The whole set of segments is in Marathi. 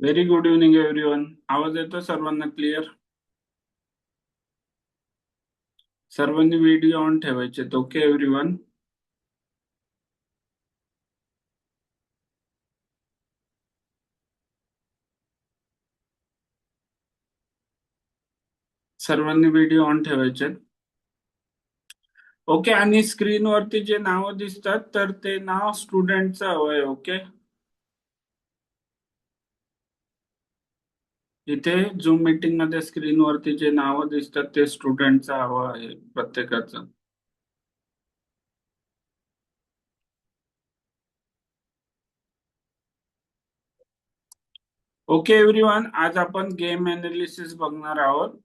Very good evening everyone. आवाज येतो सर्वांना क्लिअर? सर्वांनी व्हिडिओ ऑन ठेवायचे. Okay everyone. सर्वांनी व्हिडिओ ऑन ठेवायचे. ओके. आणि स्क्रीनवरती जे नाव दिसतात तर ते नाव स्टुडंटचं हवंय. ओके. इथे झूम मीटिंग मध्ये स्क्रीनवरती जे नाव दिसतात ते स्टुडंटचं हवं आहे प्रत्येकाचं. ओके एव्हरीवन, आज आपण गेम एनालिसिस बघणार आहोत.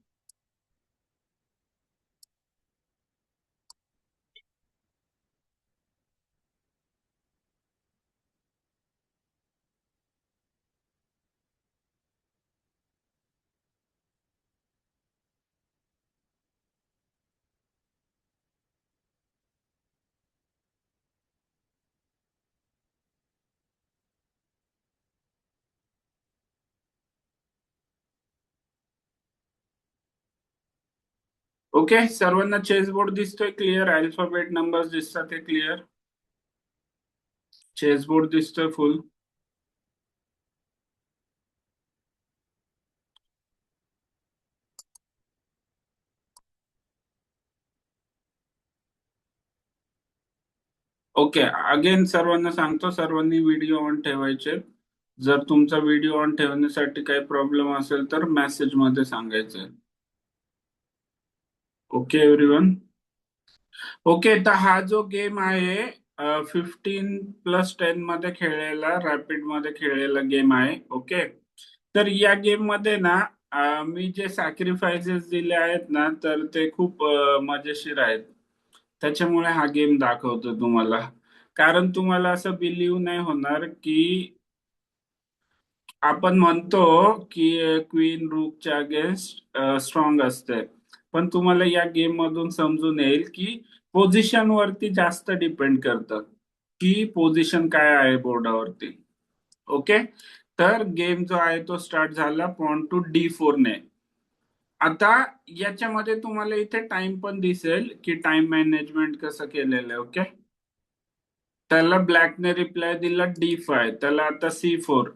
ओके, सर्वांना चेसबोर्ड दिसतोय क्लिअर? अल्फाबेट नंबर्स दिसतात ते क्लिअर? चेसबोर्ड दिसतोय फुल? ओके. अगेन सर्वांना सांगतो, सर्वांनी व्हिडिओ ऑन ठेवायचे. जर तुमचा व्हिडिओ ऑन ठेवण्यासाठी काही प्रॉब्लेम असेल तर मेसेज मध्ये सांगायचं. Okay everyone. ओके, तर हा जो गेम आहे 15+10 मध्ये खेळलेला, रॅपिड मध्ये खेळलेला गेम आहे. ओके. तर या गेम मध्ये ना मी जे सॅक्रिफायसेस दिले आहेत ना तर ते खूप मजेशीर आहेत. त्याच्यामुळे हा गेम दाखवतो तुम्हाला. कारण तुम्हाला असं बिलीव्ह नाही होणार की आपण म्हणतो की क्वीन रूकच्या अगेन्स्ट स्ट्रॉंग असते, पण तुम्हाला या गेम मधून समजून येईल की पोझिशन वरती जास्त डिपेंड करतं की पोझिशन काय आहे बोर्डावरती. ओके. तर गेम जो आहे तो स्टार्ट झाला पॉन टू D4 ने. आता याच्यामध्ये तुम्हाला इथे टाइम पण दिसेल की टाइम मॅनेजमेंट कसं केलेलं आहे. ओके. त्याला ब्लॅकने रिप्लाय दिला D5, त्याला आता C4,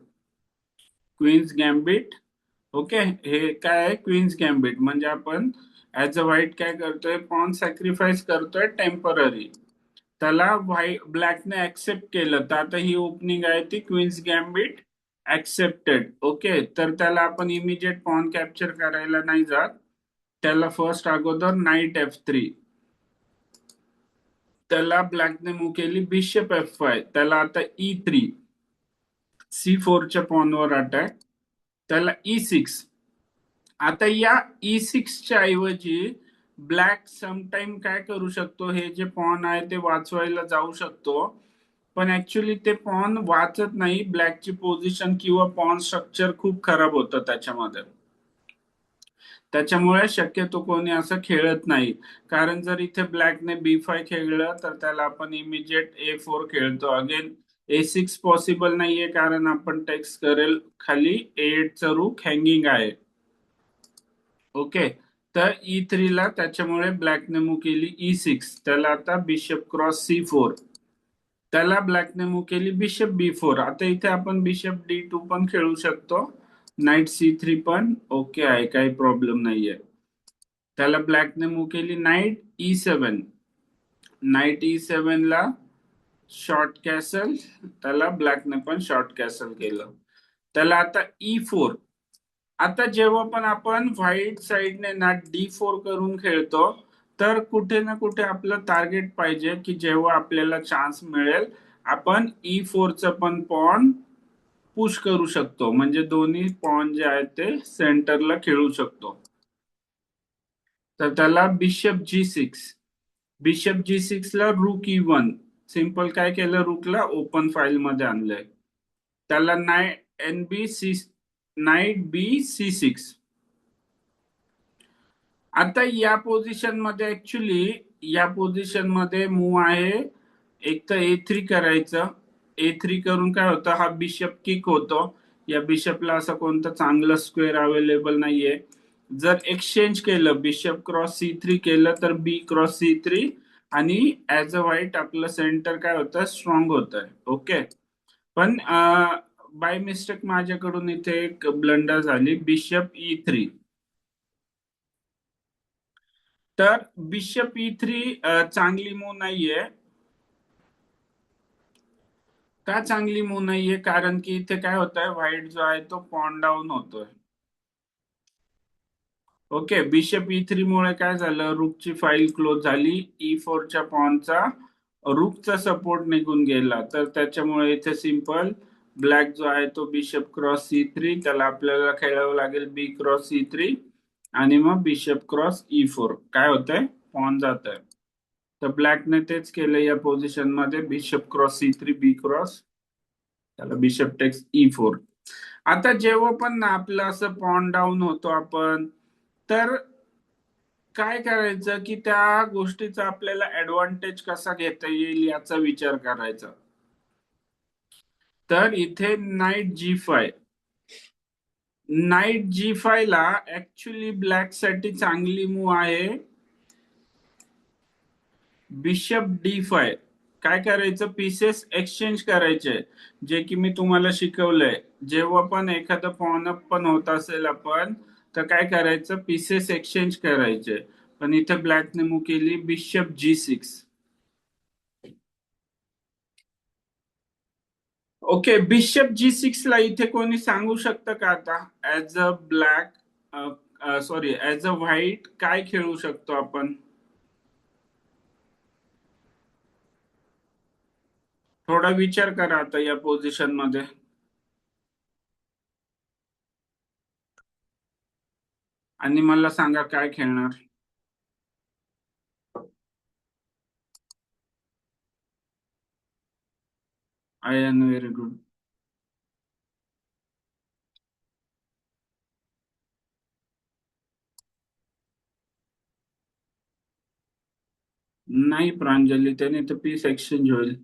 क्वीन्स गॅम्बिट. ओके. हे काय आहे? क्वीन्स गॅम्बिट म्हणजे आपण ऍज अ व्हाईट काय करतोय, पॉन सॅक्रिफाईस करतोय टेम्पररी. त्याला व्हाईट ब्लॅकने ऍक्सेप्ट केलं, तर आता ही ओपनिंग आहे ती क्वीन्स गॅम्बिट ऍक्सेप्टेड. ओके. तर त्याला आपण इमिजिएट पॉन कॅप्चर करायला नाही जात. त्याला फर्स्ट अगोदर नाईट F3. त्याला ब्लॅकने मूव्ह केली बिशप F5. त्याला आता E3, C4च्या पॉनवर अटॅक. त्याला E6. आता या E6च्या ऐवजी ब्लॅक समटाइम काय करू शकतो, हे जे पॉन आहे ते वाचवायला जाऊ शकतो, पण ऍक्च्युली ते पॉन वाचत नाही. ब्लॅकची पोझिशन किंवा पॉन स्ट्रक्चर खूप खराब होतं त्याच्यामध्ये. त्याच्यामुळे शक्यतो कोणी असं खेळत नाही. कारण जर इथे ब्लॅकने B5 खेळलं तर त्याला आपण इमिजिएट A4 खेळतो. अगेन A6 पॉसिबल नाहीये कारण आपण टेक्स्ट करेल खाली A8 चं रूक हँगिंग आहे. ओके. तर E3 ला त्याच्यामुळे ब्लॅकने मूव्ह केली E6. त्याला आता बिशप क्रॉस C4. त्याला ब्लॅकने मूव्ह केली बिशप B4. आता इथे आपण बिशप D2 पण खेळू शकतो. नाईट C3 पण ओके आहे, काही प्रॉब्लेम नाहीये. त्याला ब्लॅकने मूव्ह केली नाईट E7. नाईट E7 ला शॉर्ट कॅसल. त्याला ब्लॅकने पण शॉर्ट कॅसल केलं. त्याला आता E4. आता जेव्हा पण आपण व्हाईट साइडने ना D4 करून खेळतो तर कुठे ना कुठे आपलं टार्गेट पाहिजे की जेव्हा आपल्याला चान्स मिळेल आपण E4 चं पण पॉन पुश करू शकतो, म्हणजे दोन्ही पॉन जे आहेत ते सेंटरला खेळू शकतो. तर त्याला बिशप G6. बिशप G6 ला रूक E1. सिंपल काय केलं, रूकला ओपन फाईल मध्ये आणलंय. त्याला नाईट B C6. आता या पोझिशन मध्ये ऍक्च्युली या पोझिशन मध्ये मूव आहे, एक तर A3 करायचं. A3 करून काय होतं, हा बिशप किक होतो. या बिशपला असं कोणतं चांगलं स्क्वेअर अवेलेबल नाहीये. जर एक्सचेंज केलं, बिशप क्रॉस C3 केलं तर बी क्रॉस C3 आणि ऍज अ व्हाईट आपलं सेंटर काय होतं, स्ट्रॉंग होत आहे. ओके. पण बाय मिस्टेक माझ्याकडून इथे एक ब्लंडर झाली, बिशप E3. तर बिशप E3 चांगली मूव नाहीये. का चांगली मूव नाहीये? कारण की इथे काय होत आहे, व्हाईट जो आहे तो पॉन डाऊन होतोय. ओके. बिशप E3 मुळे काय झालं, रूकची फाईल क्लोज झाली. E4च्या पॉनचा रूकचा सपोर्ट निघून गेला, तर त्याच्यामुळे इथे सिंपल ब्लॅक जो आहे तो बिशप क्रॉस C3, त्याला आपल्याला खेळावं लागेल बी क्रॉस C3 आणि मग बिशप क्रॉस E4. काय होतंय, पॉन जात आहे. तर ब्लॅकने तेच केलं या पोझिशन मध्ये, बिशप क्रॉस C3 बी क्रॉस, त्याला बिशप टेक्स E4. आता जेव्हा पण ना आपलं असं पॉन डाऊन होतो आपण, तर काय करायचं की त्या गोष्टीचा आपल्याला ऍडव्हान्टेज कसा घेता येईल याचा विचार करायचा. तर इथे नाईट G5 ला ऍक्च्युली ब्लॅक साठी चांगली मूव आहे बिशप D5. काय करायचं, पीसेस एक्सचेंज करायचे, जे की मी तुम्हाला शिकवलंय. जेव्हा पण एखादं पॉन अप पण होत असेल आपण, तर काय करायचं, पीसेस एक्सचेंज करायचे. पण इथे ब्लॅकने मूव केली bishop G6. Okay. Bishop G6 ला इथे कोणी सांगू शकतं का आता, as a black, sorry, as a white काय खेळू शकतो आपण? थोडा विचार करा आता या पोझिशन मध्ये, आणि मला सांगा काय खेळणार. Ayaan very good. नाही प्रांजली, त्याने तर पीस एक्सचेंज होईल.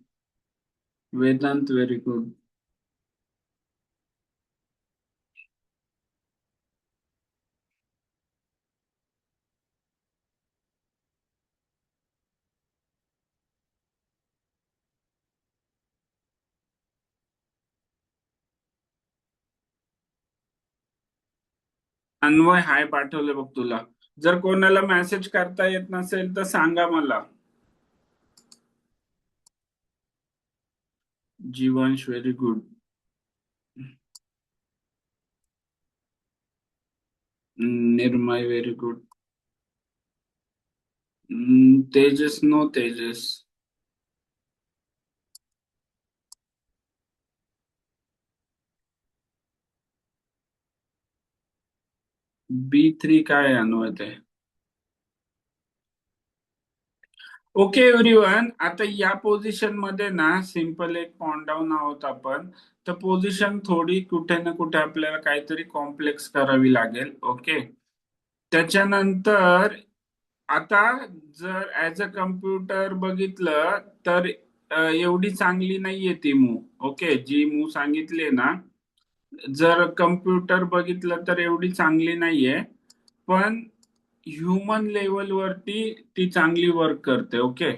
Vedant very good. Anvay hi पाठवले बघ तुला. जर कोणाला मेसेज करता येत नसेल तर सांगा मला. Jeevansh very good. Nirmay very good. Tejas, no Tejas. B3 काय अन्वय ते. ओके एव्हरीवन, आता या पोझिशन मध्ये ना सिंपल एक पॉन डाऊन आहोत आपण. तर पोझिशन थोडी कुठे ना कुठे आपल्याला काहीतरी कॉम्प्लेक्स करावी लागेल. ओके. त्याच्यानंतर आता जर ऍज अ कम्प्युटर बघितलं तर एवढी चांगली नाहीये ती मूव. ओके. जी मूव सांगितली ना, जर कम्प्युटर बघितलं तर एवढी चांगली नाहीये, पण ह्युमन लेवलवरती ती चांगली वर्क करते. ओके.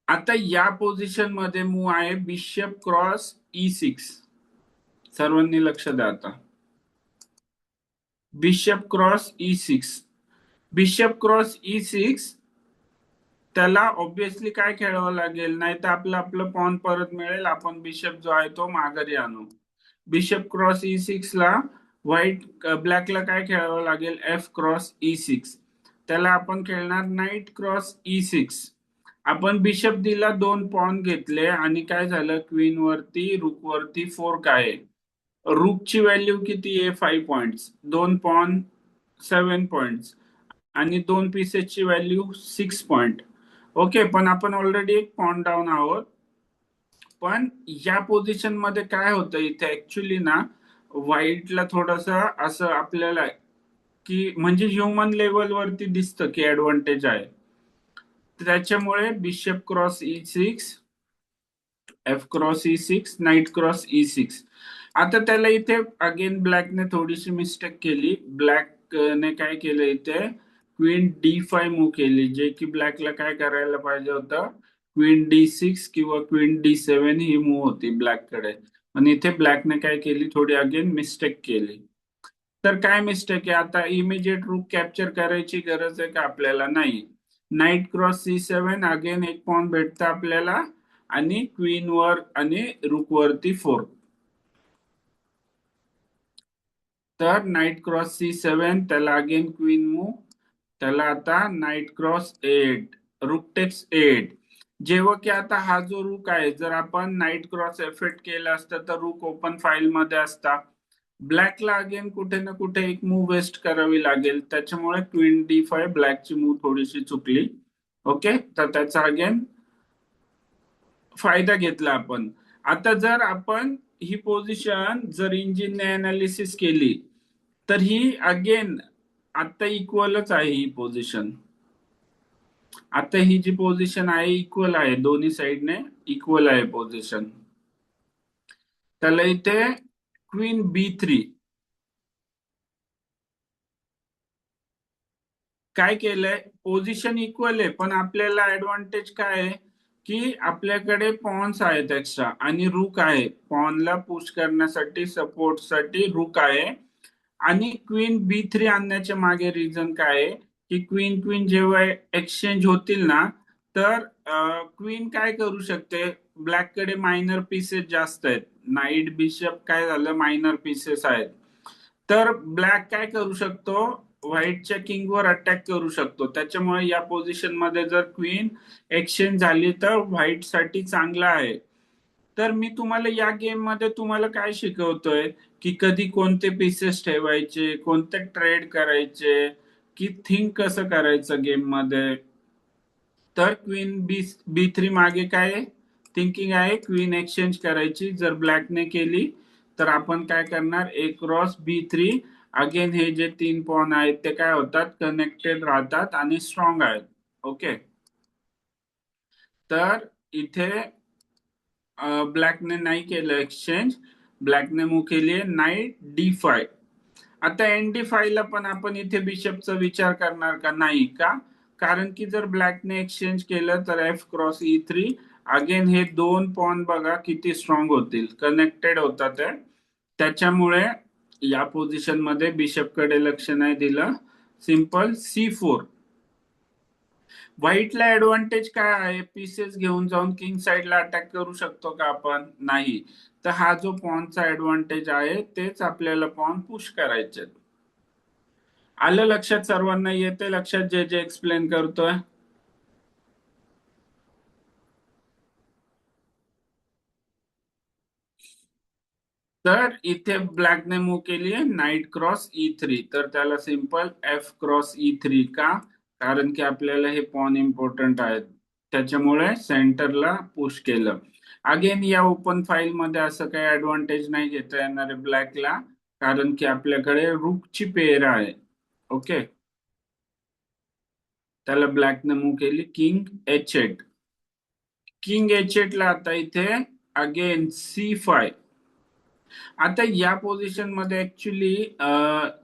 आता या पोझिशन मध्ये मूव आहे बिशप क्रॉस E6. सर्वांनी लक्ष द्या आता. Bishop cross E6. Bishop cross E6, त्याला ऑब्विसली काय खेळावं लागेल, नाही तर आपलं आपलं पॉन परत मिळेल, आपण बिशप जो आहे तो माघारी आणू. बिशप क्रॉस E6 ला व्हाईट ब्लॅकला काय खेळावं लागेल, F क्रॉस E6. त्याला आपण खेळणार नाईट क्रॉस E6. आपण बिशप दिला, दोन पॉन घेतले, आणि काय झालं, क्वीन वरती रूक वरती फोर्क आहे. रूकची व्हॅल्यू किती आहे, 5 पॉइंट्स. दोन पॉन 7 पॉइंट्स, आणि दोन पीसेसची व्हॅल्यू 6 पॉइंट. ओके. पण आपण ऑलरेडी एक पॉइंट डाऊन आहोत. पण या पोझिशन मध्ये काय होतं, इथे ऍक्च्युली ना व्हाईटला थोडस असं आपल्याला, की म्हणजे ह्युमन लेवलवरती दिसतं की ऍडव्हान्टेज आहे. त्याच्यामुळे bishop cross E6. F cross E six, knight cross E six. आता त्याला इथे अगेन ब्लॅकने थोडीशी मिस्टेक केली. ब्लॅकने काय केलं इथे, क्वीन डी फाय मूव्ह केली, जे की ब्लॅकला काय करायला पाहिजे होतं, क्वीन डी सिक्स किंवा क्वीन डी सेव्हन ही मूव्ह होती ब्लॅककडे. पण इथे ब्लॅकने काय केली, थोडी अगेन मिस्टेक केली. तर काय मिस्टेक आहे, आता इमिजिएट रूक कॅप्चर करायची गरज आहे का आपल्याला, नाही. Knight cross C seven, again एक पॉन भेटतं आपल्याला, आणि क्वीन वर आणि रूक वरती फोर. तर नाईट क्रॉस सी सेव्हन, त्याला अगेन क्वीन मूव, त्याला आता नाईट क्रॉस एट, रूक टेक्स एट. जेव्हा की आता हा जो रूक आहे, जर आपण नाईट क्रॉस एफ एट केला असतं तर रूक ओपन फाईल मध्ये असता. ब्लॅकला अगेन कुठे ना कुठे एक मूव वेस्ट करावी लागेल, त्याच्यामुळे क्वीन डी फाय ब्लॅकची मूव थोडीशी चुकली. ओके, तर त्याचा अगेन फायदा घेतला आपण. आता जर आपण ही पोझिशन जर इंजिनने अनालिसिस केली, तर ही अगेन आता इक्वलच आहे ही पोझिशन. आता ही जी पोझिशन आहे इक्वल आहे, दोन्ही साइडने इक्वल आहे पोझिशन. त्याला इथे क्वीन बी थ्री काय केलंय, पोझिशन इक्वल आहे पण आपल्याला ऍडव्हान्टेज काय आहे, की आपल्याकडे पॉन्स आहेत एक्स्ट्रा आणि रूक आहे, पॉनला पुश करण्यासाठी सपोर्टसाठी रूक आहे. आणि क्वीन बी थ्री आणण्याच्या मागे रिझन काय आहे, की क्वीन क्वीन जेव्हा एक्सचेंज होतील ना, तर क्वीन काय करू शकते, ब्लॅककडे मायनर पीसेस जास्त आहेत, नाईट बिशप काय झालं मायनर पीसेस आहेत. तर ब्लॅक काय करू शकतो, व्हाईटच्या किंगवर अटॅक करू शकतो. त्याच्यामुळे या पोझिशन मध्ये जर क्वीन एक्सचेंज झाली तर व्हाईट साठी चांगला आहे. तर मी तुम्हाला या गेम मध्ये तुम्हाला काय शिकवतोय, की कधी कोणते पीसेस ठेवायचे, कोणते ट्रेड करायचे, की थिंक कसं करायचं गेम मध्ये. तर क्वीन बी थ्री मागे काय थिंकिंग आहे, क्वीन एक्सचेंज करायची. जर ब्लॅकने केली तर आपण काय करणार, ए क्रॉस बी थ्री. अगेन हे जे तीन पॉन आहेत ते काय होतात, कनेक्टेड राहतात आणि स्ट्रॉंग आहेत. ओके, तर इथे ब्लॅकने नाही केलं एक्सचेंज, ब्लॅकने मूव केली आहे नाईट डी फाय. आता एन डी फायला पण आपण इथे बिशपचा विचार करणार का, नाही का, कारण की जर ब्लॅकने एक्सचेंज केलं तर F cross E three, again हे दोन पॉन बघा किती स्ट्रॉंग होतील, कनेक्टेड होतात ते. त्याच्यामुळे या पोझिशन मध्ये बिशपकडे लक्ष नाही दिलं, सिंपल सी फोर. व्हाईटला ऍडव्हान्टेज काय आहे, पीसेस घेऊन जाऊन किंग साइडला अटॅक करू शकतो का आपण, नाही. तर हा जो पॉनचा ऍडव्हान्टेज आहे तेच आपल्याला पॉन पुश करायचे. आलं लक्षात सर्वांना, येते लक्षात जे जे एक्सप्लेन करतोय. तर इथे ब्लॅकने मूव केली आहे नाईट क्रॉस ई थ्री, तर त्याला simple F cross E three का, कारण की आपल्याला हे पॉन इम्पॉर्टंट आहेत, त्याच्यामुळे सेंटरला पुश केलं. अगेन या ओपन फाईल मध्ये असं काही ऍडव्हान्टेज नाही घेता येणार आहे ब्लॅकला, कारण की आपल्याकडे रूकची पेयर आहे. ओके, त्याला ब्लॅकने मूव केली king H eight. King H eight ला आता इथे अगेन सी फाय. आता या पोझिशन मध्ये ऍक्च्युली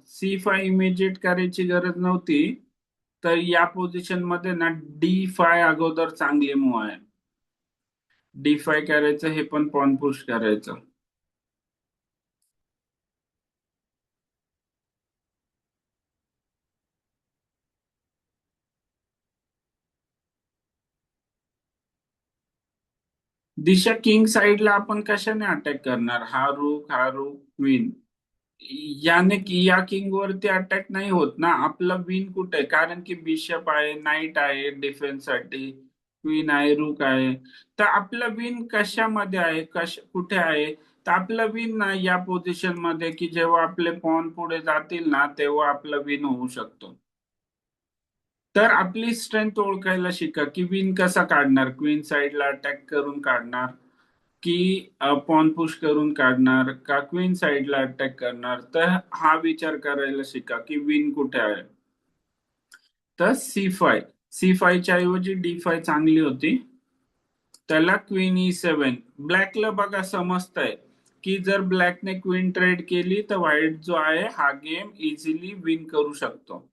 सी फाय इमिजिएट करायची गरज नव्हती. तर या पोझिशन मध्ये ना डी फाय अगोदर चांगली मूव आहे, डी फाय करायचं, हे पण पॉन पुश करायचं. दिशा किंग साइडला आपण कशाने अटॅक करणार, हा रूक क्वीन, याने की या किंग वरती अटॅक नाही होत ना. आपला विन कुठे आहे, कारण की बिशप आहे, नाईट आहे डिफेन्स साठी, क्वीन आहे, रूक आहे. तर आपलं विन कशामध्ये आहे, कुठे आहे, तर आपलं विन ना या पोझिशन मध्ये, की जेव्हा आपले पॉन पुढे जातील ना तेव्हा आपलं विन होऊ शकतो. तर आपली स्ट्रेंथ ओळखायला शिका, की विन कसा काढणार, क्वीन साइडला अटॅक करून काढणार, की पॉन पुश करून काढणार, का क्वीन साइडला अटॅक करणार. तर हा विचार करायला शिका की विन कुठे आहे. तर सी फाय, सी फायच्या ऐवजी डी फाय चांगली होती. त्याला क्वीन E7. ब्लॅकला बघा समजतंय की जर ब्लॅकने क्वीन ट्रेड केली तर व्हाईट जो आहे हा गेम इझिली विन करू शकतो.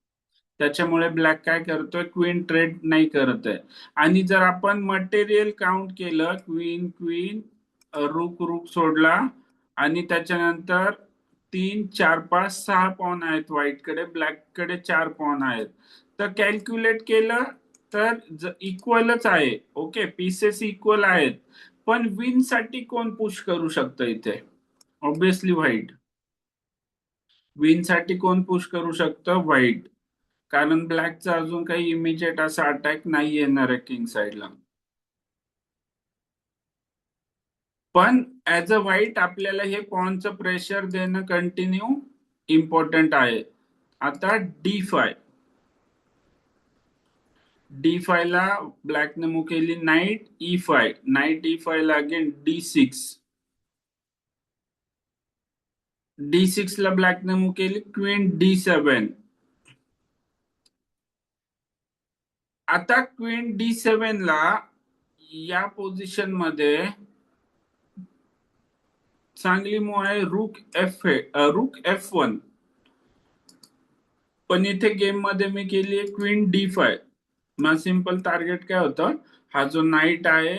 त्याच्यामुळे ब्लॅक काय करतोय, क्वीन ट्रेड नाही करत आहे. आणि जर आपण मटेरियल काउंट केलं, क्वीन क्वीन रुक रुक सोडला आणि त्याच्यानंतर 3 4 5 6 पॉन आहेत व्हाईटकडे, ब्लॅककडे 4 पॉन आहेत. तर कॅल्क्युलेट केलं तर इक्वलच आहे. ओके, पीसेस इक्वल आहेत. पण विन साठी कोण पुश करू शकतं इथे? Obviously white. विन साठी कोण पुश करू शकतं? व्हाईट. कारण ब्लॅकचा अजून काही इमिजिएट असा अटॅक नाही येणार आहे किंग साइडला. पण ऍज अ व्हाईट आपल्याला हे पॉनचं प्रेशर देणं कंटिन्यू इम्पॉर्टंट आहे. आता डी फाय ला ब्लॅकने मूव केली नाईट E5 ला अगेन डी सिक्स ला ब्लॅकने मूव केली क्वीन D7. आता क्वीन D7 ला या पोझिशन मध्ये चांगली मूव आहे रुक F1. पण इथे गेम मध्ये मी केली आहे क्वीन D5. मग सिंपल टार्गेट काय होतं, हा जो नाईट आहे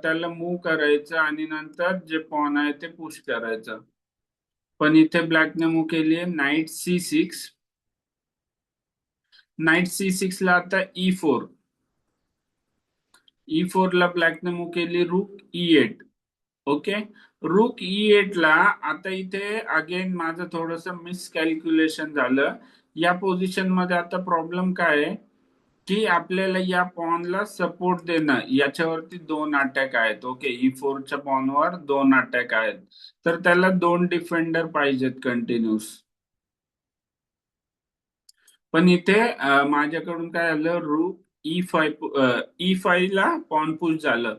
त्याला मूव करायचं आणि नंतर जे पॉन आहे ते पुश करायचं. पण इथे ब्लॅकने मूव केली आहे नाईट C6 ला आता E4 ला ब्लॅकने मूव केली रुक E8. ओके, रुक E8 ला आता इथे अगेन माझं थोडस मिसकॅल्क्युलेशन झालं. या पोझिशन मध्ये आता प्रॉब्लेम काय आहे की आपल्याला या पॉनला सपोर्ट देणं, याच्यावरती 2 अटॅक आहेत. ओके, E4च्या पॉनवर 2 अटॅक आहेत. तर त्याला 2 डिफेंडर पाहिजेत कंटिन्यूस. पण इथे माझ्याकडून काय आलं, E5 ला पॉन पुश झालं.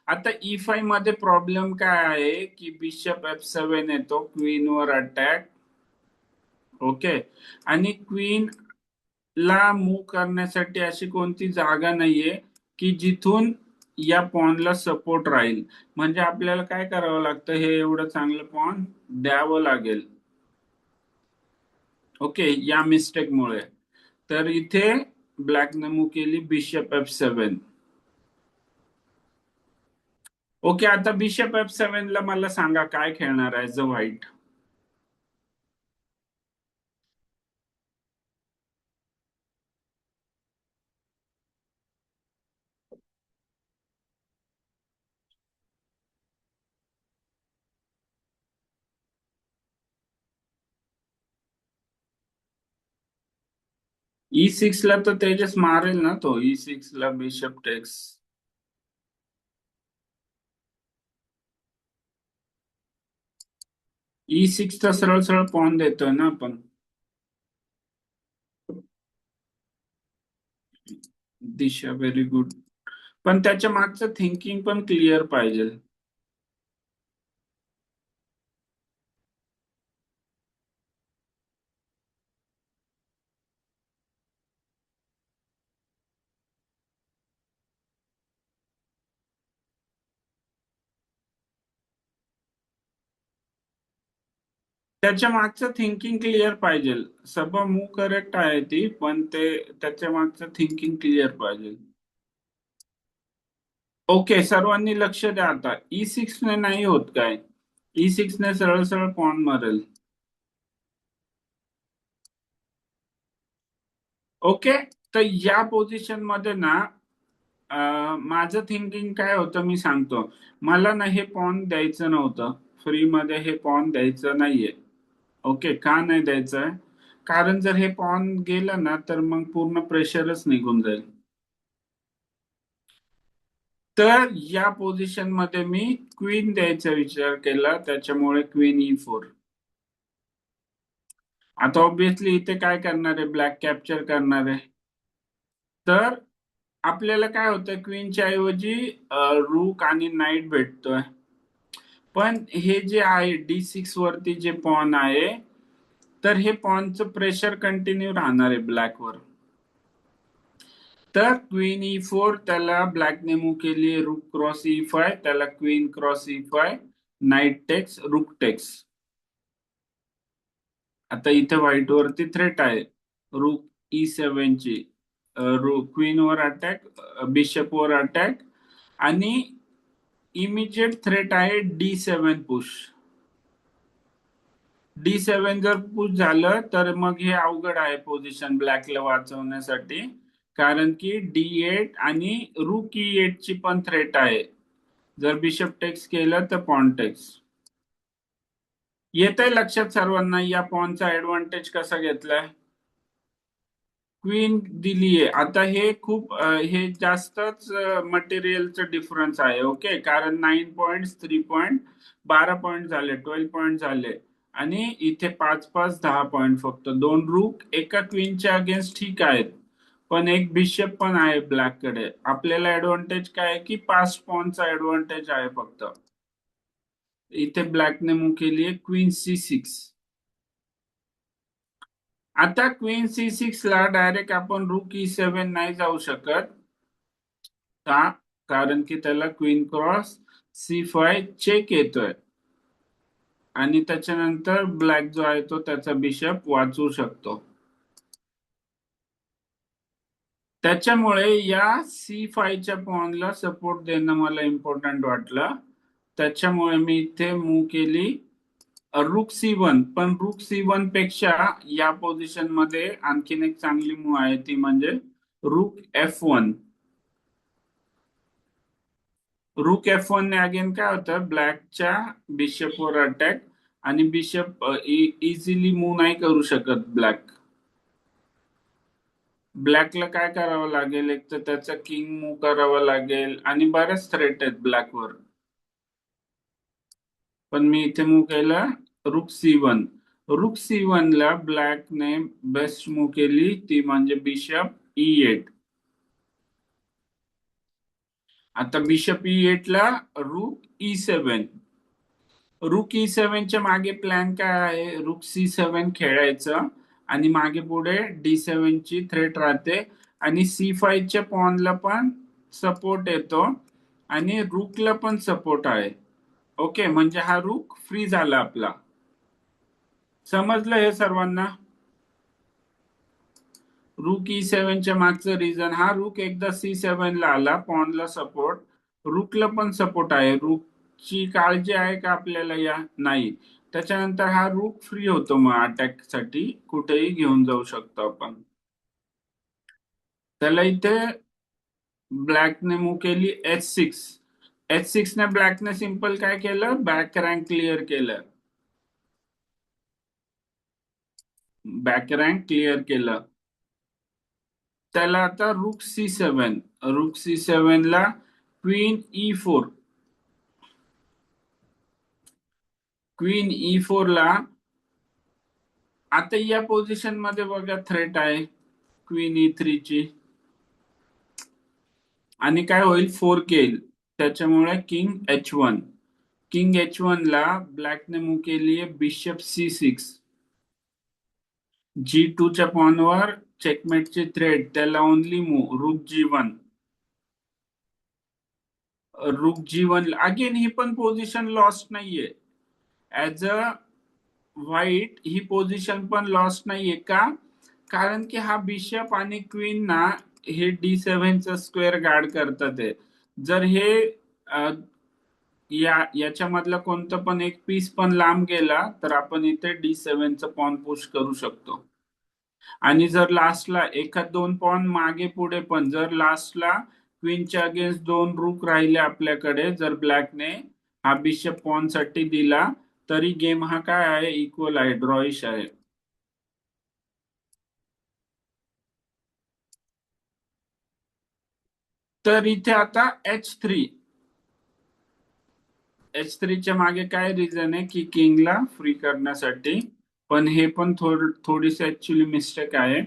आता E5 मध्ये प्रॉब्लेम काय आहे की बिशप F7 येतो, क्वीनवर अटॅक. ओके, आणि क्वीन ला मूव्ह करण्यासाठी अशी कोणती जागा नाहीये की जिथून या पॉनला सपोर्ट राहील. म्हणजे आपल्याला काय करावं लागतं, हे एवढं चांगलं पॉन द्यावं लागेल. ओके, या मिस्टेक मुळे. तर इथे ब्लॅकने मूव्ह केली बिशप F7. ओके, आता बिशप F7 ला मला सांगा काय खेळणार आहे ज व्हाईट. E6 ला तर तेजस मारेल ना, तो E6 ला बिशप टेक्स. E6 चा सरळ सरळ पॉन देतोय ना आपण. दिशा व्हेरी गुड. पण त्याच्या मागचं थिंकिंग पण क्लिअर पाहिजे. त्याच्या मागचं थिंकिंग क्लिअर पाहिजे. सबा मूव करेक्ट आहे ती, पण ते त्याच्या मागचं थिंकिंग क्लिअर पाहिजे. ओके, सर्वांनी लक्ष द्या आता. E6 ने नाही होत काय. E6 ने सरळ सरळ पॉन मारेल. ओके, तर या पोझिशन मध्ये ना माझं थिंकिंग काय होतं मी सांगतो. मला ना हे पॉन द्यायचं नव्हतं, फ्री मध्ये हे पॉन द्यायचं नाहीये. ओके, का नाही द्यायचंय? कारण जर हे पॉन गेलं ना तर मग पूर्ण प्रेशरच निघून जाईल. तर या पोझिशन मध्ये मी क्वीन द्यायचा विचार केला, त्याच्यामुळे क्वीन E4. आता ऑब्विसली इथे काय करणार आहे, ब्लॅक कॅप्चर करणार आहे. तर आपल्याला काय होतं, क्वीनच्या ऐवजी रूक आणि नाईट भेटतोय. पण हे जे आहे D6 वरती जे पॉन आहे, तर हे पॉनचं प्रेशर कंटिन्यू राहणार आहे ब्लॅकवर. तर क्वीन E4 त्याला ब्लॅकने मूव केली, रूक क्रॉस E5, त्याला queen cross E5, night text, रूक टेक्स. आता इथे व्हाईट वरती थ्रेट आहे रूक E7 ची, क्वीन वर अटॅक, बिशप वर अटॅक, आणि इमिजिएट थ्रेट आहे D7 पुश. D7 जर पुश झालं तर मग हे अवघड आहे पोझिशन ब्लॅकला वाचवण्यासाठी, कारण की D8 आणि रूक E8 ची पण थ्रेट आहे. जर बिशप टेक्स केलं तर पॉन टेक्स. येत आहे लक्षात सर्वांना या पॉनचा ऍडव्हान्टेज कसा घेतलाय? क्वीन दिलीये. आता हे खूप हे जास्तच मटेरियलचं डिफरन्स आहे. ओके, कारण 9 पॉइंट 3 पॉइंट 12 पॉइंट झाले, 12 पॉइंट झाले, आणि इथे 5 5 10 पॉइंट. फक्त दोन रूक एका क्वीनच्या अगेन्स्ट ठीक आहेत, पण एक बिशप पण आहे ब्लॅक कडे. आपल्याला ऍडव्हान्टेज काय आहे की 5 पॉइंटचा ऍडव्हान्टेज आहे फक्त. इथे ब्लॅकने मूव केली आहे क्वीन C6. आता क्वीन C6 ला डायरेक्ट आपण रूक E7 नाही जाऊ शकत. का? कारण की त्याला क्वीन क्रॉस C5 चेक येतोय, आणि त्याच्यानंतर ब्लॅक जो आहे तो त्याचा बिशप वाचू शकतो. त्याच्यामुळे या C5 च्या पॉनला सपोर्ट देणं मला इम्पॉर्टंट वाटलं. त्याच्यामुळे मी इथे मूव केली रूक C1. पण रूक C1 पेक्षा या पोझिशन मध्ये आणखीन एक चांगली मूव आहे, ती म्हणजे रूक F1. रूक F1 ने अगेन काय होतं, ब्लॅकच्या बिशपवर अटॅक, आणि बिशप इझिली मूव नाही करू शकत ब्लॅक. ब्लॅकला काय करावं लागेल, एक तर त्याचा किंग मूव करावा लागेल, आणि बऱ्याच थ्रेट आहेत ब्लॅकवर. पण मी इथे मूव केलं रूक C1. रूक C1 ला ब्लॅकने बेस्ट मूव केली, ती म्हणजे बिशप E8. आता बिशप E8 ला रूक E7. रूक E7 च्या मागे प्लॅन काय आहे, रूक C7 खेळायचं, आणि मागे पुढे D7 ची थ्रेट राहते, आणि C5 च्या पॉनला पण सपोर्ट येतो, आणि रूकला पण सपोर्ट आहे. ओके, म्हणजे हा रूक फ्री झाला आपला. समजलं हे सर्वांना? रूक E7 च्या मागचं रिझन, हा रूक एकदा C7 ला आला, पॉनला सपोर्ट, रूकला पण सपोर्ट आहे. रूकची काळजी आहे का आपल्याला? या नाही. त्याच्यानंतर हा रूक फ्री होतो, मग अटॅक साठी कुठेही घेऊन जाऊ शकतो आपण त्याला. इथे ब्लॅकने मूव केली H6. H6 ने ब्लॅकने सिंपल काय केलं, बॅक रँक क्लिअर केलं. बॅक रँक क्लिअर केलं. त्याला आता रूक C7. रूक C7 ला क्वीन E4. क्वीन E4 ला आता या पोझिशन मध्ये बघा थ्रेट आहे क्वीन E3 ची, आणि काय होईल, 4 येईल. त्याच्यामुळे किंग H1. किंग H1 ला ब्लॅकने मूव केली आहे बिशप C6. G2 च्या पॉनवर चेकमेटची थ्रेट, त्याला ओनली मूव रूक G1. रूक G1 अगेन ही पण पोझिशन लॉस्ट नाहीये. As a white he position पण लॉस्ट नाहीये. का? कारण की हा बिशप आणि क्वीन ना हे D7 चा स्क्वेअर गार्ड करतात आहे. जर हे याच्यामधला कोणतं पण एक पीस पण लांब गेला तर आपण इथे D7 चा पॉन पुश करू शकतो. आणि जर लास्टला एखाद दोन पॉन मागे पुढे पण, जर लास्टला क्वीनच्या अगेन्स्ट दोन रूक राहिले आपल्याकडे, जर ब्लॅकने हा बिशप पॉन साठी दिला, तरी गेम हा काय आहे, इक्वल आहे, ड्रॉइश आहे. तर इथे आता H3. H3 च्या मागे काय रिझन आहे की किंगला फ्री करण्यासाठी, पण हे पण थोडीशी ऍक्च्युली मिस्टेक आहे.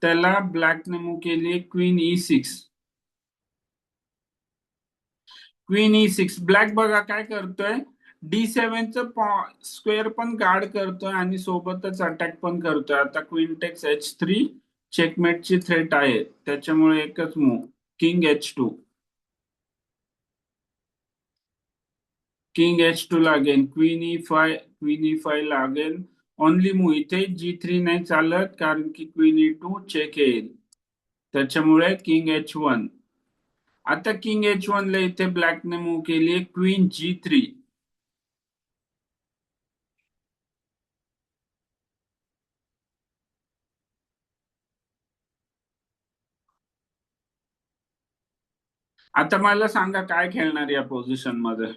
त्याला ब्लॅकने मूव केली queen E6. Queen E6. Black बघा काय करतोय, D7 च स्क्वेअर पण गार्ड करतोय आणि सोबतच अटॅक पण करतोय. आता क्वीन टेक्स H3, चेकमेटची थ्रेट आहे, त्याच्यामुळे एकच move. King H2. King H2 लागेल. क्वीन E5 लागेल. ओनली मूव इथे G3 नाही चालत, कारण की क्वीन E2 चेक येईल. त्याच्यामुळे किंग H1. आता किंग H1 ला इथे ब्लॅकने मूव केली क्वीन G3. आता मला सांगा काय खेळणार या पोझिशन मध्ये.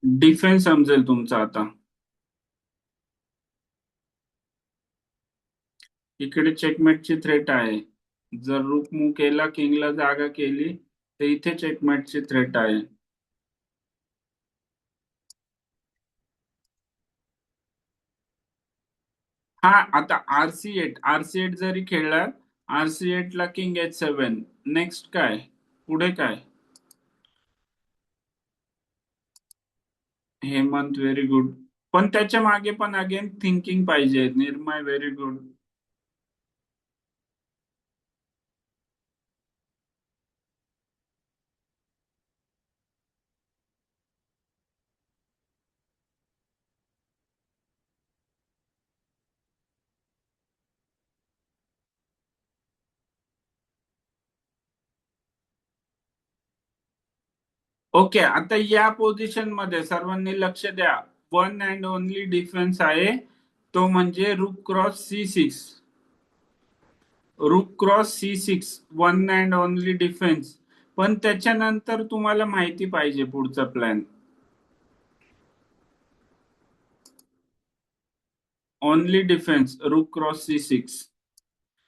डिफेन्स समजेल तुमचा आता. इकडे चेकमेटची थ्रेट आहे. जर रूक मूव केला, किंगला जागा केली, तर इथे चेकमेटची थ्रेट आहे. हा, आता आर सी एट जरी खेळला, आर सी एट ला किंग H7. नेक्स्ट काय, पुढे काय. Hemant very good. पण त्याच्या मागे पण अगेन थिंकिंग पाहिजे. Nirmay very good. ओके, आता या पोझिशन मध्ये सर्वांनी लक्ष द्या. वन अँड ओनली डिफेन्स आहे, तो म्हणजे रूक क्रॉस C6. रूक cross C6 one and only defence. पण त्याच्यानंतर तुम्हाला माहिती पाहिजे पुढचा प्लॅन. ओनली डिफेन्स रूक क्रॉस C6.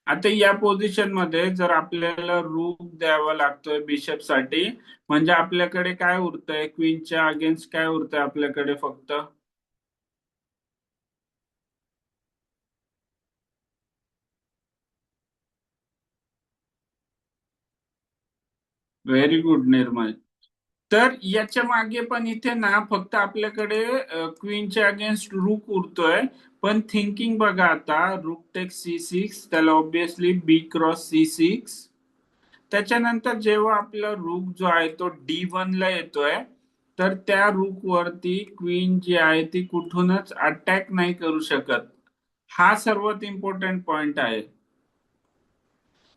आता या पोझिशन मध्ये जर आपल्याला रूक द्यावा लागतोय बिशप साठी, म्हणजे आपल्याकडे काय उरतंय, क्वीनच्या अगेन्स्ट काय उरतंय आपल्याकडे फक्त. व्हेरी गुड निर्मल. तर याच्या मागे पण इथे ना फक्त आपल्याकडे क्वीनच्या अगेन्स्ट रूक उरतोय. पण थिंकिंग बघा आता, रूक टेक C6, त्याला ऑब्विसली B क्रॉस C6. त्याच्यानंतर जेव्हा आपला रूक जो आहे तो D1 ला येतोय, तर त्या रूक वरती क्वीन जी आहे ती कुठूनच अटॅक नाही करू शकत. हा सर्वात इम्पॉर्टंट पॉइंट आहे.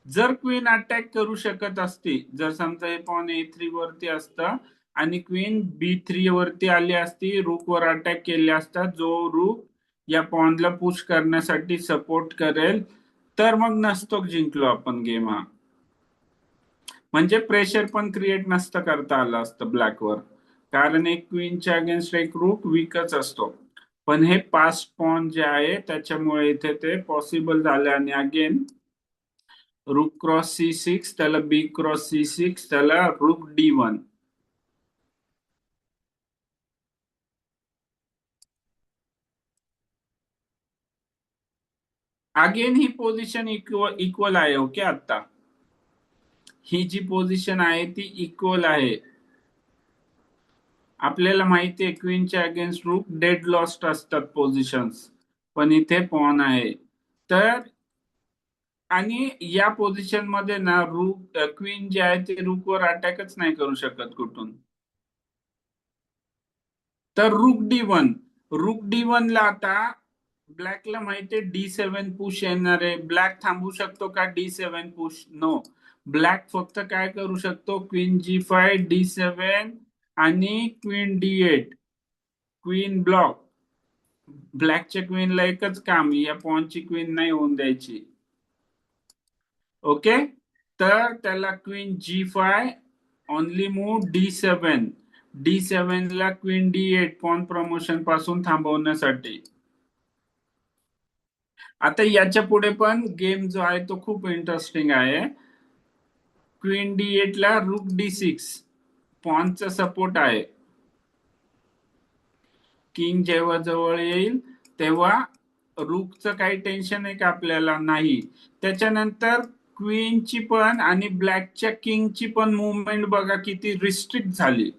जर क्वीन अटॅक करू शकत असती, जर समजा हे पॉन A3 वरती असतं आणि क्वीन B3 वरती आली असती, रूक वर अटॅक केले असता, जो रूक या पॉनला पुश करण्यासाठी सपोर्ट करेल, तर मग नसतो जिंकलो आपण गेम हा. म्हणजे प्रेशर पण क्रिएट नसतं करता आलं असतं ब्लॅकवर, कारण एक क्वीनच्या अगेन्स्ट एक रूक वीकच असतो. पण हे पास्ट पॉन जे आहे त्याच्यामुळे इथे ते पॉसिबल झाले. आणि अगेन रूक क्रॉस C6, त्याला B क्रॉस C6, त्याला रूक D1. अगेन ही पोझिशन इक्वल इक्वल आहे. ओके, आता ही जी पोझिशन आहे ती इक्वल आहे. आपल्याला माहिती आहे क्वीनच्या अगेन्स्ट रूक डेड लॉस्ट असतात पोझिशन्स, पण इथे पॉन आहे. तर आणि या पोझिशन मध्ये ना रूक क्वीन जी आहे ती रूकवर अटॅकच नाही करू शकत कुठून. तर रूक डी वन ला आता ब्लॅकला माहितीये D7 पुश येणार आहे. ब्लॅक थांबू शकतो का D7 पुश? नो. ब्लॅक फक्त काय करू शकतो, क्वीन G5 D7 आणि क्वीन D8. Queen block. ब्लॅकच्या क्वीनला एकच काम, या पॉनची क्वीन नाही होऊन द्यायची. ओके, तर त्याला queen G5, only move D7 ला क्वीन D8 पॉन प्रमोशन पासून थांबवण्यासाठी. आता याच्या पुढे पण गेम जो आहे तो खूप इंटरेस्टिंग आहे. क्वीन D8 ला रूक D6, पॉनचा सपोर्ट आहे. किंग जेव्हा जवळ येईल तेव्हा रूकचं काही टेन्शन आहे का आपल्याला? नाही. त्याच्यानंतर क्वीनची पण आणि ब्लॅकच्या किंगची पण मुवमेंट बघा किती रिस्ट्रिक्ट झाली.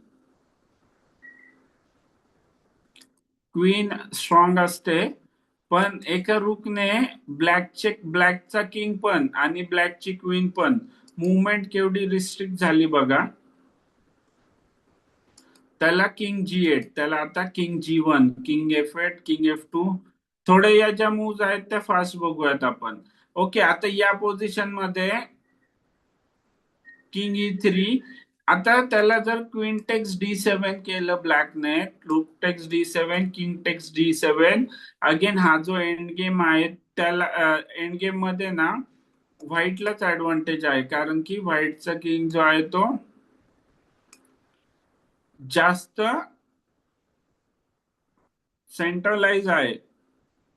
क्वीन स्ट्रॉंग असते, पण एका रूकने ब्लॅकचा किंग पण आणि ब्लॅकची क्वीन पण मुवमेंट केवढी रिस्ट्रिक्ट झाली बघा. त्याला किंग G8, त्याला आता king G1, king F8, king F2. थोडे या ज्या मूव्ह आहेत त्या फास्ट बघूयात आपण. ओके, आता या पोझिशन मध्ये किंग E3. आता त्याला जर क्वीन टेक्स D7 केलं ब्लॅकने, रूक text D7, king text D7, again हा जो एंड गेम आहे त्याला एंड गेम मध्ये ना व्हाईटलाच ऍडव्हान्टेज आहे, कारण की व्हाईटचा किंग जो आहे तो जास्त सेंट्रलाइज आहे.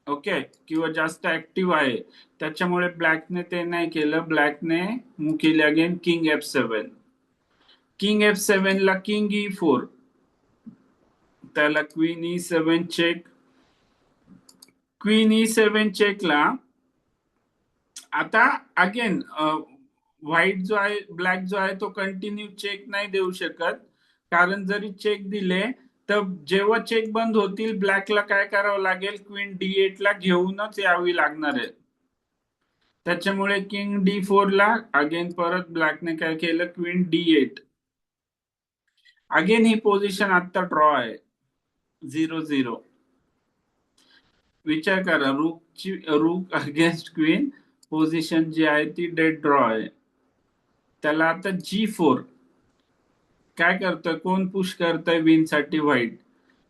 ओके, किंवा जास्त ऍक्टिव्ह आहे. त्याच्यामुळे ब्लॅकने ते नाही केलं. ब्लॅकने मूव केले again king F7. King F7 ला किंग E4, त्याला queen E7 check. Queen E7 चेकला आता अगेन व्हाईट जो आहे, ब्लॅक जो आहे तो कंटिन्यू चेक नाही देऊ शकत, कारण जरी चेक दिले तर जेव्हा चेक बंद होतील ब्लॅकला काय करावं लागेल, क्वीन D8 ला घेऊनच यावी लागणार आहे. त्याच्यामुळे किंग D4 ला अगेन परत ब्लॅकने काय केलं, क्वीन D8. अगेन ही पोझिशन आता ड्रॉ आहे, 0-0. विचार करा, रूक अगेन्स्ट क्वीन पोझिशन जी आहे ती डेड ड्रॉ आहे. त्याला आता G4 काय करतोय, कोण पुश करतोय विन साठी, व्हाईट.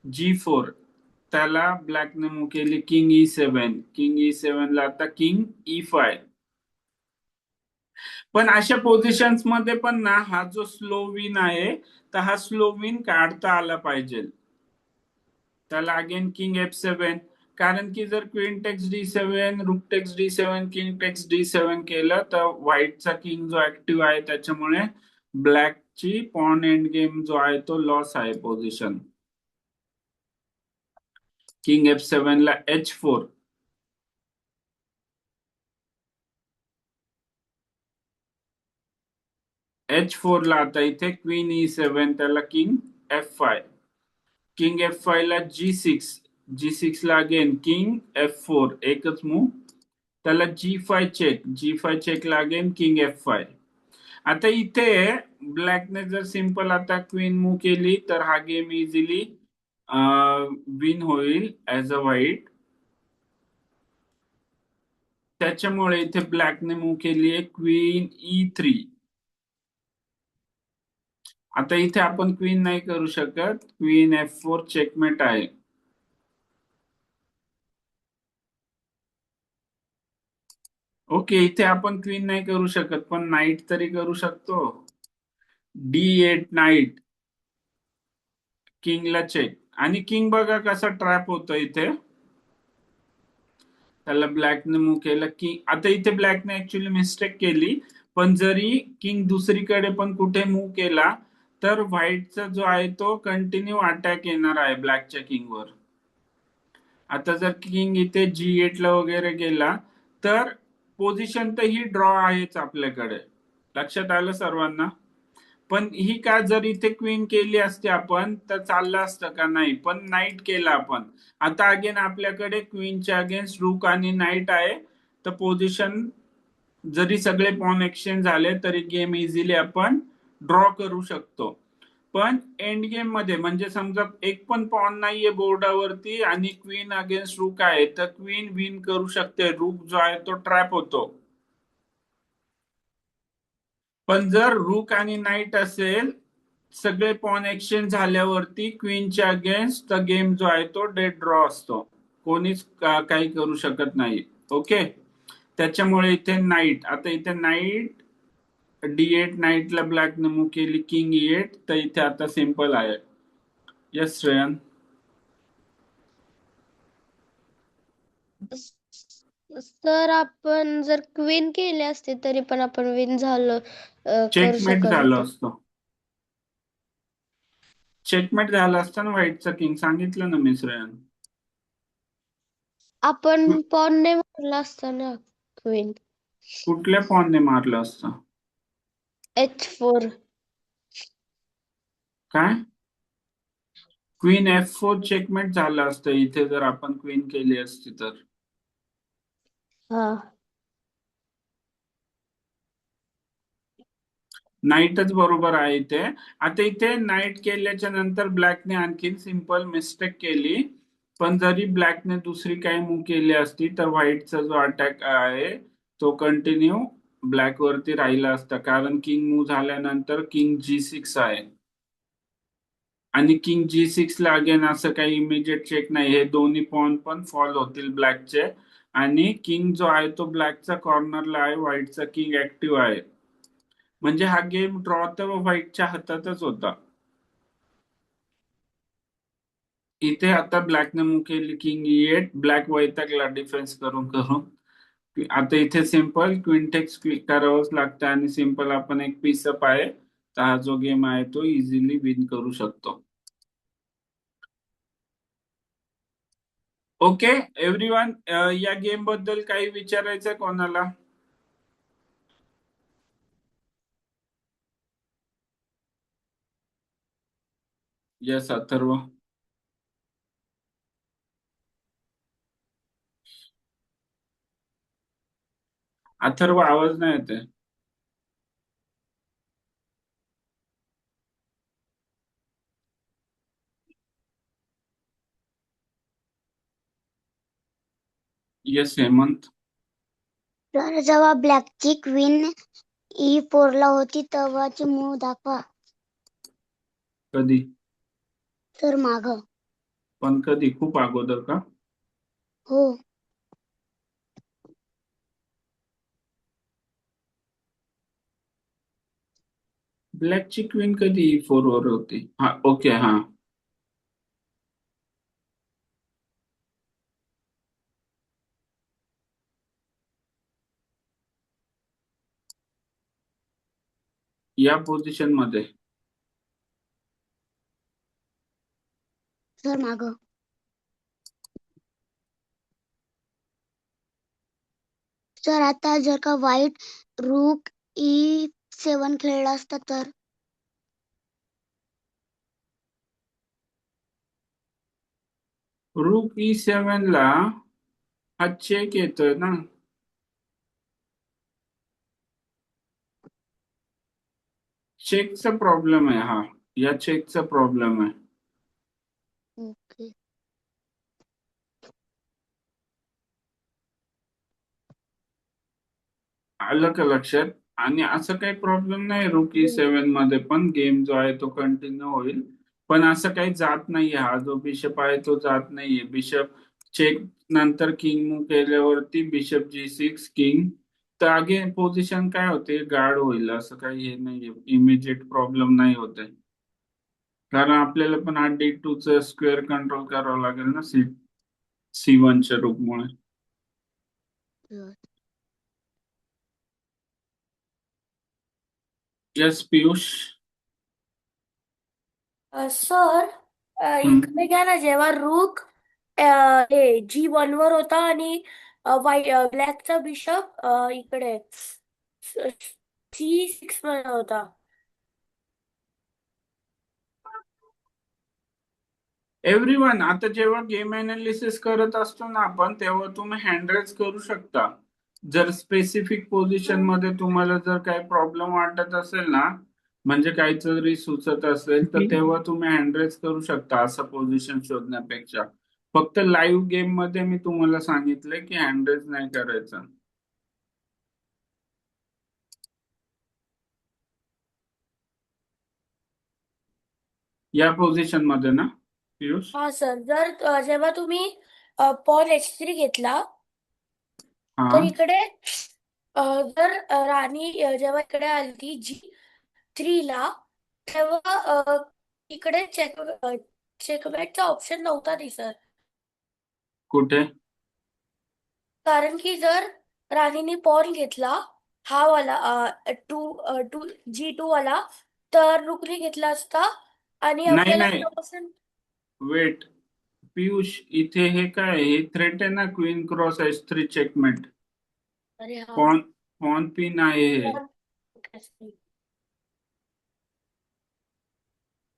G4, त्याला ब्लॅकने मूव केली किंग E7. किंग E7 ला आता किंग E5. पण अशा पोझिशन्स मध्ये पण ना हा जो स्लो विन आहे, तर हा स्लो विन काढता आला पाहिजे. त्याला अगेन किंग F7, कारण की जर क्वीन टेक्स D7, रूक text D7, king text D7 केलं तर व्हाईटचा किंग जो ऍक्टिव्ह आहे त्याच्यामुळे ब्लॅकची पॉन एंड गेम जो आहे तो लॉस आहे पोझिशन. किंग F7 ला H4. H4 ला आता इथे क्वीन E7, त्याला किंग F5. किंग F5 ला G6. G6 ला अगेन किंग F4, एकच मूव. त्याला G5 चेक. G5 चेक ला अगेन किंग F5. आता इथे ब्लॅकने जर सिंपल आता क्वीन मूव केली तर हा गेम इझिली विन होईल ऍज अ व्हाईट. त्याच्यामुळे इथे ब्लॅकने मूव केली आहे क्वीन E3. आता इथे आपण क्वीन नाही करू शकत, क्वीन F4 चेकमेट आहे. ओके, इथे आपण क्वीन नाही करू शकत, पण नाईट तरी करू शकतो. D8 नाईट, किंगला चेक. आणि किंग बघा कसा ट्रॅप होतो इथे. त्याला ब्लॅकने मूव केलं की आता इथे ब्लॅकने ऍक्च्युली मिस्टेक केली, पण जरी किंग दुसरीकडे पण कुठे मूव केला तर व्हाईटचा जो आहे तो कंटिन्यू अटॅक येणार आहे ब्लॅकच्या किंगवर. आता जर किंग इथे G8 ला वगैरे गेला तर पोझिशन तर ही ड्रॉ आहेच आपल्याकडे. लक्षात आलं सर्वांना. पण ही का जर इथे क्वीन केली असते आपण तर चाललं असतं का, नाही, पण नाईट केला आपण. आता अगेन आपल्याकडे क्वीनच्या अगेन्स्ट रूक आणि नाईट आहे, तर पोझिशन जरी सगळे पॉन एक्सचेंज झाले तरी गेम इझिली आपण ड्रॉ करू शकतो. पण एंड गेम मध्ये म्हणजे समजा एक पण पॉन नाहीये बोर्डावरती आणि क्वीन अगेन्स्ट रूक आहे, तर क्वीन विन करू शकते, रूक जो आहे तो ट्रॅप होतो. पण जर रूक आणि नाईट असेल, सगळे पॉन एक्सचेंज झाल्यावरती क्वीनच्या अगेन्स्ट द गेम जो आहे तो डेड ड्रॉ असतो, कोणीच काही करू शकत नाही. ओके, त्याच्यामुळे इथे नाईट. आता इथे नाईट D8, नाईटला ब्लॅकने मूव केली किंग E8, तर इथे आता सिंपल आहे. यस श्रेयन. सर आपण जर क्वीन केले असते तरी पण आपण विन झालो करू चेकमेट शकत झालं होतो. असतं. चेकमेट झालं असतं ना व्हाईटचा किंग, सांगितलं ना मी श्रेयन. आपण पॉनने मारला असता ना क्वीन. कुठल्या पॉनने मारलं असतं? H4. काय? क्वीन F4 चेकमेट झालं असतं इथे जर आपण क्वीन केली असती तर. हा. नाईटच बरोबर आहे इथे. आता इथे नाईट केल्याच्या नंतर ब्लॅकने आणखीन सिंपल मिस्टेक केली. पण जरी ब्लॅकने दुसरी काही मूव केली असती तर व्हाईटचा जो अटॅक आहे तो कंटिन्यू ब्लॅक वरती राहिला असता, कारण किंग मूव झाल्यानंतर किंग G6 आहे. आणि किंग G6 ला अगेन असं काही इमिजिएट चेक नाही, हे दोन्ही पॉन पण फॉल होतील ब्लॅकचे. आणि किंग जो आहे तो ब्लॅकचा कॉर्नरला आहे, व्हाईटचा किंग ऍक्टिव्ह आहे. म्हणजे हा गेम ड्रॉ तर व्हाईटच्या हातातच होता. इथे आता ब्लॅकने मूव केली किंग E8, ब्लॅक वैतागला डिफेन्स करून करून. आता इथे सिंपल क्विंटेक्स करावंच लागतं आणि सिंपल आपण एक पीस अप आहे, तर हा जो गेम आहे तो इझिली विन करू शकतो. ओके एव्हरीवन, या गेम बद्दल काही विचारायचं कोणाला? यस अथर्व. अथर्व आवाज नाही येते. यस हेमंत. तर जेव्हा ब्लॅकची क्वीन E4 ला होती तेव्हाची मूव दाखवा. कधी? तर माग. पण कधी? खूप अगोदर का? हो. ब्लॅकची क्वीन कधी E4 वर होती? हा ओके हा. या पोझिशन मध्ये. तर माग. सर आता जर का व्हाईट रूक E7 खेळला असता तर. रूक E7 ला हा चेक येतोय ना. चेकचा प्रॉब्लेम आहे हा. या चेकचा प्रॉब्लेम आहे. ओके. आलं का लक्षात? आणि असं काही प्रॉब्लेम नाही रूक E7 मध्ये पण गेम जो आहे तो कंटिन्यू होईल. पण असं काही जात नाहीये, हा जो बिशप आहे तो जात नाहीये. बिशप चेक नंतर किंग मूव केल्यावरती बिशप G6 किंग, तर अगेन पोझिशन काय होते, गार्ड होईल. असं काही हे नाहीये, इमिजिएट प्रॉब्लेम नाही होते. कारण आपल्याला पण हा D2 च स्क्वेअर कंट्रोल करावं लागेल ना C1च्या रूपमुळे. यस पीयूष. सर इकडे घ्या ना, जेव्हा रूक G1 वर होता आणि ब्लॅकचा बिशप इकडे C6 वर होता. एव्हरीवन, आता जेव्हा गेम अनालिसिस करत असतो ना आपण, तेव्हा तुम्ही हँडरेज करू शकता. जर स्पेसिफिक पोझिशन मध्ये तुम्हाला जर काही प्रॉब्लेम वाटत असेल ना, म्हणजे काही जरी सुचत असेल तर तेव्हा तुम्ही हँडरेज करू शकता असं पोझिशन शोधण्यापेक्षा. फक्त लाईव्ह गेम मध्ये मी तुम्हाला सांगितलंय की हँडरेज नाही करायचं या पोझिशन मध्ये ना पियुष. हा सर, जर जेव्हा तुम्ही पॉन H3 घेतला हा तर इकडे जर राणी जेव्हा इकडे आली G3 ला, तेव्हा इकडे चेकमेटचा ऑप्शन नव्हता दिसत. कुठे? कारण की जर राणीने पॉन घेतला हा वाला टू टू G2 वाला, तर रुकनी घेतला असता आणि नाही आपल्याला नाही, प्रमोशन. वेट पियुष, इथे हे काय, हे थ्रेट आहे ना, क्वीन क्रॉस H3 चेकमेट. अरे हा. पॉन पॉन पिन आहे हे.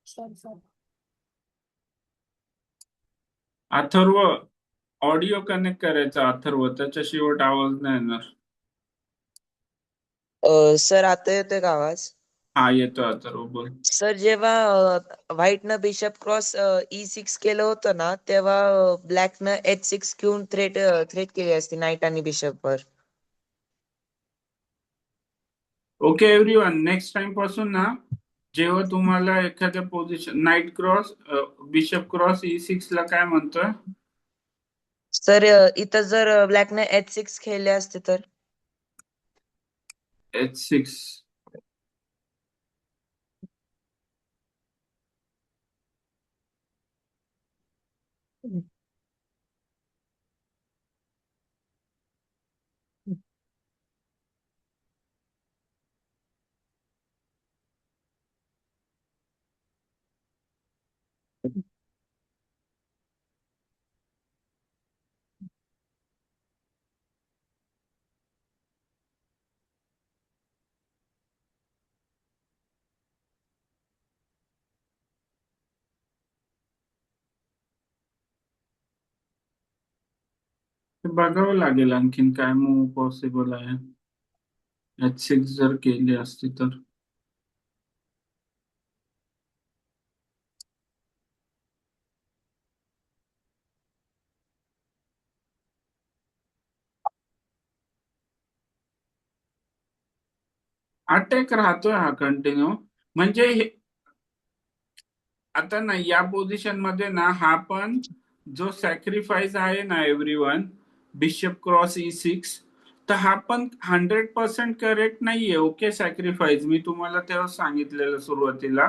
Sorry sorry. Atharva, audio connect करायचा अथर्व, त्याच्या शेवट आवाज नाही येणार. सर आता येतोय का आवाज? हा येतो अथर्व, बोल. सर जेव्हा व्हाईटनं बिशप क्रॉस E6 केलं होतं ना, तेव्हा ब्लॅकनं H6 घेऊन थ्रेट केली असती नाईट आणि बिशपवर. ओके एव्हरीवन, नेक्स्ट टाइम पासून ना, जेव्हा तुम्हाला एखाद्या position knight cross bishop cross E6 ला काय म्हणतोय? सर इथं जर ब्लॅकनं H6 खेळले असते तर? H6. ते बघावं लागेल आणखीन काय मूव पॉसिबल आहे. H6 जर केली असती तर. अटॅक राहतोय हा कंटिन्यू, म्हणजे आता ना या पोझिशन मध्ये ना, हा पण जो सॅक्रिफाईस आहे ना एव्हरीवन, बिशप क्रॉस E6, तर हा पण 100% करेक्ट नाहीये. ओके, सॅक्रिफाईस मी तुम्हाला तेव्हा सांगितलेलं सुरुवातीला,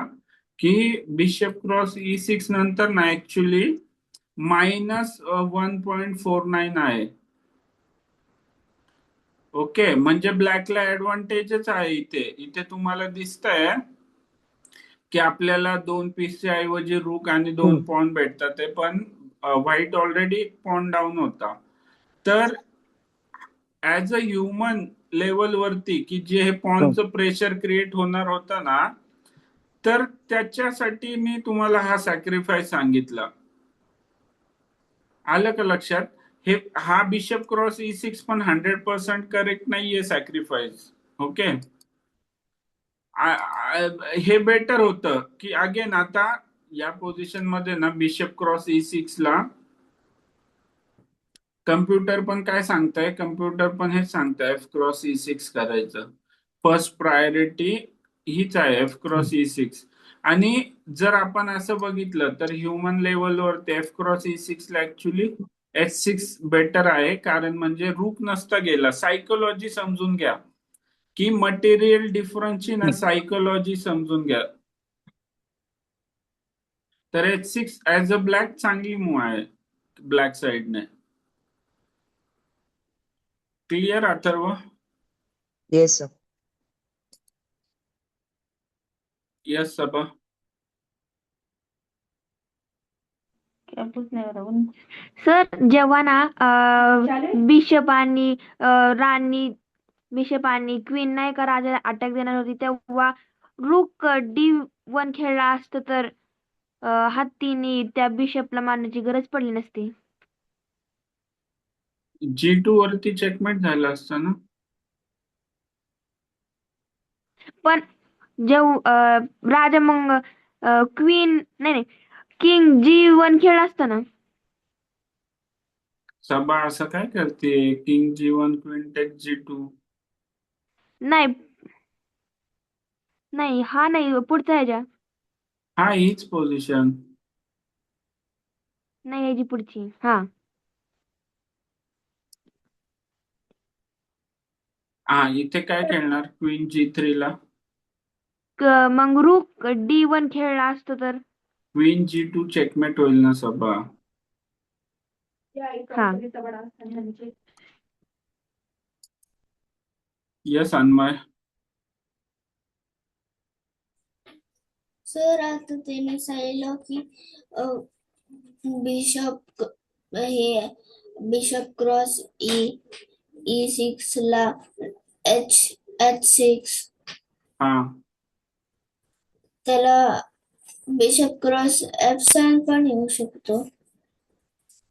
की बिशप क्रॉस E6 नंतर ना ऍक्च्युली -1.49 आहे. ओके, म्हणजे ब्लॅकला ऍडव्हान्टेजच आहे. इथे इथे तुम्हाला दिसतंय की आपल्याला 2 पीसच्या ऐवजी रूक आणि 2 पॉन भेटतात. ते पण व्हाईट ऑलरेडी पॉन डाऊन होता. तर ऍज अ ह्युमन लेवल वरती, की जे हे पॉनचं प्रेशर क्रिएट होणार होतं ना, तर त्याच्यासाठी मी तुम्हाला हा सॅक्रिफाईस सांगितला. आलं का लक्षात? हा बिशप क्रॉस E6 पण 100% करेक्ट नाहीये सॅक्रिफाईस. ओके, हे बेटर होतं की अगेन आता या पोझिशन मध्ये ना बिशप क्रॉस E6 ला कम्प्युटर पण काय सांगताय, कम्प्युटर पण हेच सांगताय एफ क्रॉस E6 करायचं. फर्स्ट प्रायोरिटी हीच आहे, एफ क्रॉस E6. आणि जर आपण असं बघितलं तर ह्युमन लेवलवर एफ क्रॉस E6 ला ऍक्च्युली H6 बेटर आहे. कारण म्हणजे रूक नसता गेला. सायकोलॉजी समजून घ्या, की मटेरियल डिफरन्सची ना सायकोलॉजी समजून घ्या. तर H6 ऍज अ ब्लॅक चांगली मूव आहे ब्लॅक साइडने. Clear Atharva? Yes sir. Yes Saba. Sir जेव्हा ना बिशप आणि राणी, बिशप आणि क्वीन नाही का राजा अटॅक देणार होती, तेव्हा रूक D1 खेळला असतं तर हत्तीने त्या बिशपला मारण्याची गरज पडली नसती. G2 वरती चेकमेट झालं असतं ना. पण जेव्हा राजा मग क्वीन नाही किंग G1 खेळला असतं ना. सबा असं काय करते, king G1 queen take G2? नाही नाही, हा नाही पुढचा ह्याच्या, हा हीच पोझिशन. नाही ह्याची पुढची. हा हा इथे काय खेळणार क्वीन G3 ला? मग रूक D1 खेळला असतं तर. क्वीन G2 चेकमेट होईल ना सबा. हा यस अन्मय. सर आता त्याने सांगितलं की बिशप हे बिशप क्रॉस E6 ला H6 हा त्याला बिशप क्रॉस F7 पण येऊ शकतो.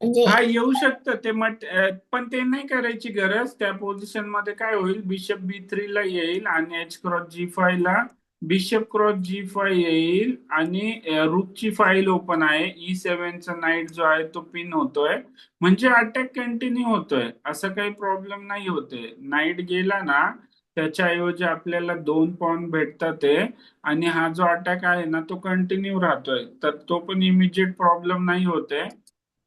म्हणजे हा येऊ शकतं ते पण ते नाही करायची गरज. त्या पोझिशन मध्ये काय होईल, बिशप B3 ला येईल आणि एच क्रॉस G5 ला बिशप क्रॉस G5 येईल आणि रूकची फाईल ओपन आहे. E7 चा नाईट जो आहे तो पिन होतोय, म्हणजे अटॅक कंटिन्यू होतोय, असं काही प्रॉब्लेम नाही होते. नाईट गेला ना त्याच्याऐवजी आपल्याला 2 पॉईंट भेटतात आहे आणि हा जो अटॅक आहे ना तो कंटिन्यू राहतोय, तर तो पण इमिजिएट प्रॉब्लेम नाही होते.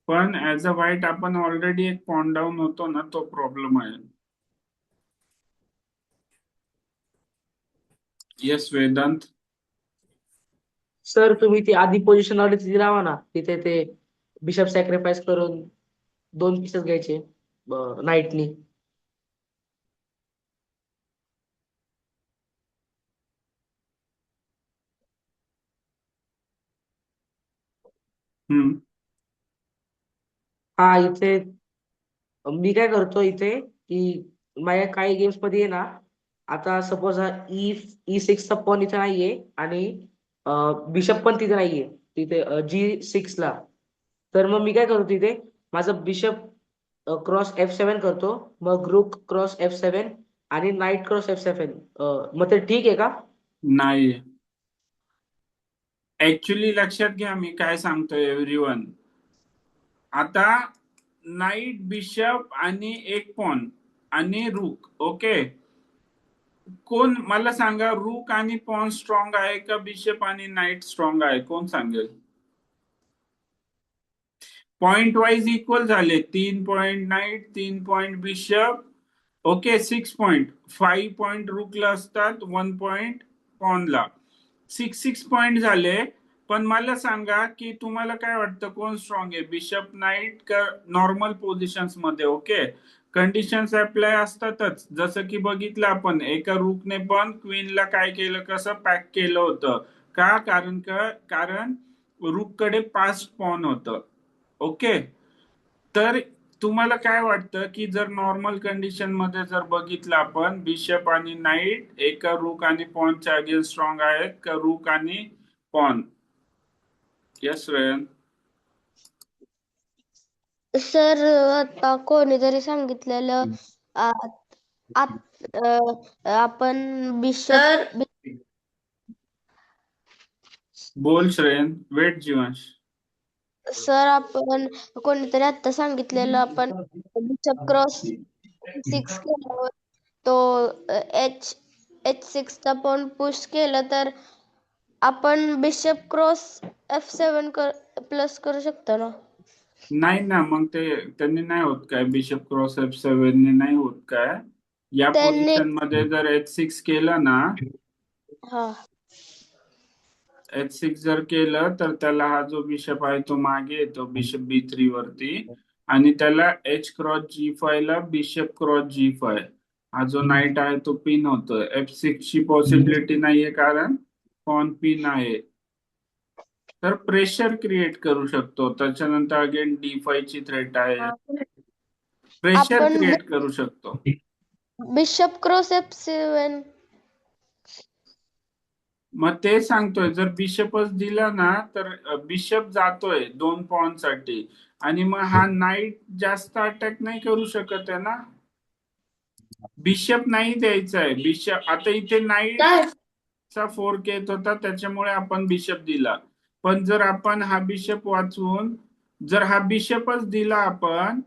पण ऍज अ व्हाईट आपण ऑलरेडी एक पॉइंट डाऊन होतो ना, तो प्रॉब्लेम आहे. येस वेदांत. सर तुम्ही ती आधी पोझिशन लावली तिथे लावा ना, तिथे ते बिशप सॅक्रिफाईस करून 2 पीसेस घ्यायचे नाईटनी. हम्म. हा इथे मी काय करतो इथे की माझ्या काही गेम्स मध्ये आहे ना, आता सपोज हा E6 चा पॉन इथे नाहीये आणि बिशप पण तिथे नाहीये, तिथे G6 ला. तर मग मी काय करतो तिथे, माझं बिशप क्रॉस F7 करतो, मग रूक क्रॉस F7 आणि नाईट क्रॉस F7. मग ते ठीक आहे का? नाही, ऍक्च्युली लक्षात घ्या मी काय सांगतोय एव्हरीवन. आता नाईट बिशप आणि एक पॉन आणि रूक, ओके. कोण मला सांगा, रूक आणि पॉन स्ट्रॉंग आहे का बिशप आणि नाईट स्ट्रॉंग आहे, कोण सांगेल? पॉइंट वाईज इक्वल झाले. 3 point knight, 3 point bishop, okay. 6 point, 5 point रूकला असतात, 1 पॉइंट पॉनला. 6 पॉइंट झाले. पण मला सांगा की तुम्हाला काय वाटतं कोण स्ट्रॉंग आहे, बिशप नाईट का नॉर्मल पोझिशन्स मध्ये? ओके, कंडिशन्स अप्लाय असतातच. जसं की बघितलं आपण, एका रूकने पण क्वीनला काय केलं, कसं पॅक केलं होतं. का? कारण रूक कडे 5 पॉन होतं. ओके. तर तुम्हाला काय वाटतं की जर नॉर्मल कंडिशन मध्ये जर बघितलं आपण, बिशप आणि नाईट एका रूक आणि पॉनच्या अगेन्स्ट स्ट्रॉंग आहेत का रूक आणि पॉन? Yes rain. सर आता कोणीतरी सांगितलेलं आ- आपण बिशप बोल श्रेयन. वेट जीवांश. सर आपण कोणीतरी आता सांगितलेलं आपण बिशप क्रॉस सिक्स केल्यावर तो एच H6 चा पण पुश केलं तर आपण बिशप क्रॉस F7 प्लस करू शकतो ना? नाही ना, मग ते त्यांनी नाही होत काय, बिशप क्रॉस F7 ने नाही होत काय. या त्यांनी पोझिशन मध्ये जर H6 केलं ना, हा H6 जर केलं तर त्याला हा जो बिशप आहे तो मागे येतो बिशप B3 वरती, आणि त्याला एच क्रॉस G5 ला बिशप क्रॉस G5 हा जो नाईट आहे तो पिन होतोय. F6 ची पॉसिबिलिटी नाहीये कारण पॉन पिन आहे. तर प्रेशर क्रिएट करू शकतो. त्याच्यानंतर अगेन D5 ची थ्रेट आहे, प्रेशर आपण क्रिएट करू शकतो. बिशप क्रॉस F7 मग ते सांगतोय, जर बिशपच दिला ना तर बिशप जातोय 2 पॉइंट साठी, आणि मग हा नाईट जास्त अटॅक नाही करू शकत आहे ना. बिशप नाही द्यायचा आहे. बिशप आता इथे नाईट चा फोर्क येत होता त्याच्यामुळे आपण बिशप दिला. पण जर आपण हा बिशप वाचवून जर हा बिशपच दिला आपण,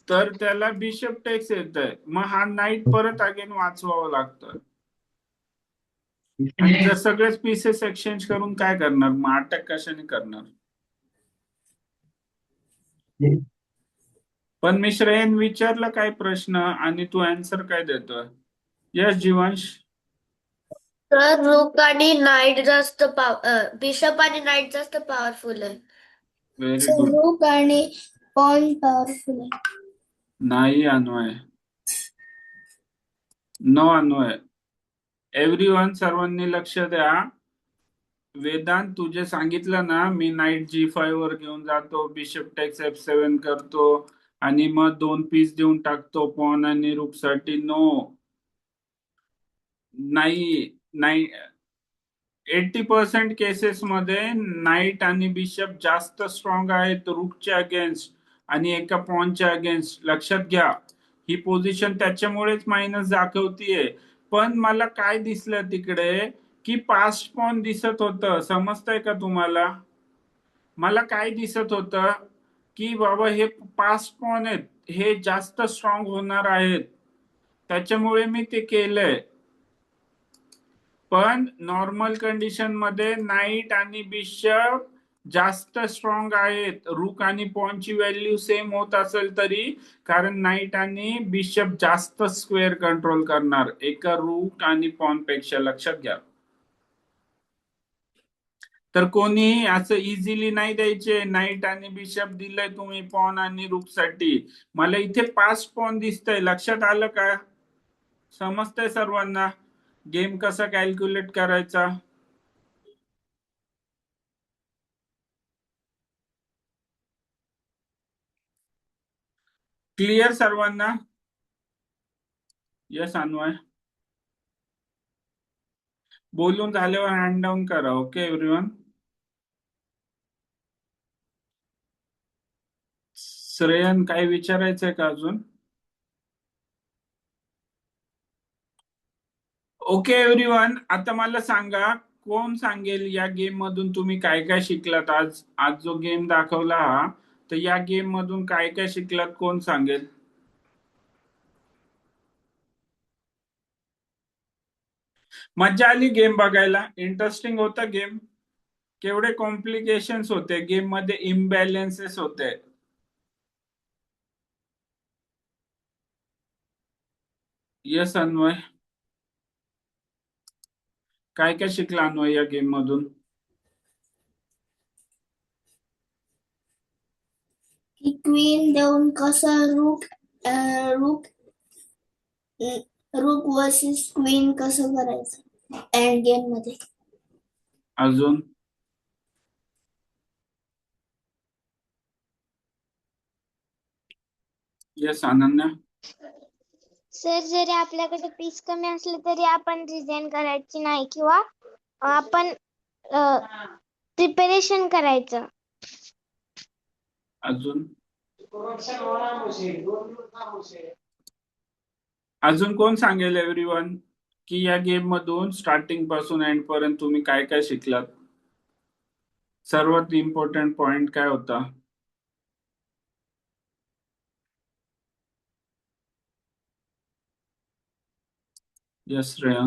तर त्याला बिशप टेक्स येत आहे, मग हा नाईट परत अगेन वाचवावं लागतं. आणि जर सगळेच पीसेस एक्सचेंज करून काय करणार, मग अटॅक कशाने करणार? पण मी श्रेयन विचारलं काय प्रश्न आणि तू आन्सर काय देतोय? यस जीवांश. तर रूक आणि नाईट जास्त बिशप आणि नाईट जास्त पॉवरफुल आहे. Very good. रूक आणि पॉन पॉवरफुल आहे. नाही अन्वय, नो अन्वय. एव्हरीवन सर्वांनी लक्ष द्या. वेदांत तुझे सांगितलं ना, मी नाईट G5 वर घेऊन जातो, बिशप टेक्स F7 करतो आणि मग 2 पीस देऊन टाकतो पॉन आणि रूक साठी. नो, नाही नाही, 80% केसेसमध्ये नाईट आणि बिशप जास्त स्ट्रॉंग आहेत रूकच्या अगेन्स्ट आणि एका पॉनच्या अगेन्स्ट. लक्षात घ्या, ही पोझिशन त्याच्यामुळेच मायनस दाखवतीये. पण मला काय दिसलं तिकडे की पास्ट पॉन दिसत होतं. समजतंय का तुम्हाला? मला काय दिसत होतं की बाबा हे पास्ट पॉन आहेत, हे जास्त स्ट्रॉंग होणार आहेत, त्याच्यामुळे मी ते केलंय. पण नॉर्मल कंडिशन मध्ये नाईट आणि बिशप जास्त स्ट्रॉंग आहेत रूक आणि पॉनची व्हॅल्यू सेम होत असेल तरी, कारण नाईट आणि बिशप जास्त स्क्वेअर कंट्रोल करणार एका रूक आणि पॉन पेक्षा. लक्षात घ्या. तर कोणी असं इझिली नाही द्यायचे. नाईट आणि बिशप दिलंय तुम्ही पॉन आणि रूक साठी. मला इथे 5 पॉन दिसतंय. लक्षात आलं का? समजतंय सर्वांना गेम कसा कॅल्क्युलेट करायचा? क्लिअर सर्वांना? यस अन्वय. बोलून झाल्यावर हँड डाऊन करा. Okay everyone. श्रेयन काय विचारायचंय का अजून? ओके एव्हरीवन, आता मला सांगा, कोण सांगेल या गेम मधून तुम्ही काय काय शिकलात? आज आज जो गेम दाखवला हा, तर या गेम मधून काय काय शिकलात कोण सांगेल? मज्जा आली गेम बघायला? इंटरेस्टिंग होता गेम? केवढे कॉम्प्लिकेशन्स होते गेम मध्ये, इम्बॅलेन्सेस होते. यस अन्वय, काय काय शिकला अन्वय या गेम मधून? की क्वीन देऊन कसं रूक रूक रूक वर्सेस क्वीन कसं करायचं एंड गेम मध्ये. अजून? यस अनन्या. सर, जरी आपल्याकडे पीस कमी असले तरी आपण रिझाईन करायची नाही, किंवा आपण प्रिपरेशन करायचं. अजून? अजून कोण सांगेल एव्हरीवन की या गेम मधून स्टार्टिंग पासून एंड पर्यंत तुम्ही काय काय शिकलात? सर्वात इम्पॉर्टंट पॉइंट काय होता? यस श्रेया.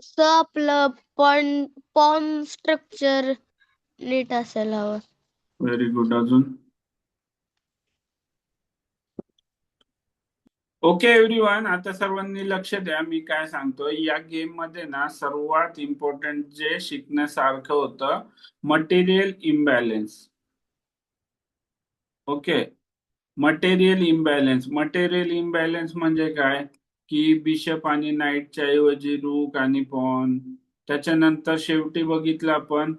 सर, आपलं पॉन स्ट्रक्चर नीट असायला हवं. Very good. अजून? ओके एव्हरीवन, आता सर्वांनी लक्ष द्या, मी काय सांगतोय. या गेम मध्ये ना सर्वात इम्पॉर्टंट जे शिकण्यासारखं होतं, material imbalance. Okay, material imbalance. Material imbalance म्हणजे काय की बिशप आणि नाईटच्या ऐवजी रूक आणि पॉन. त्याच्यानंतर शेवटी बघितलं आपण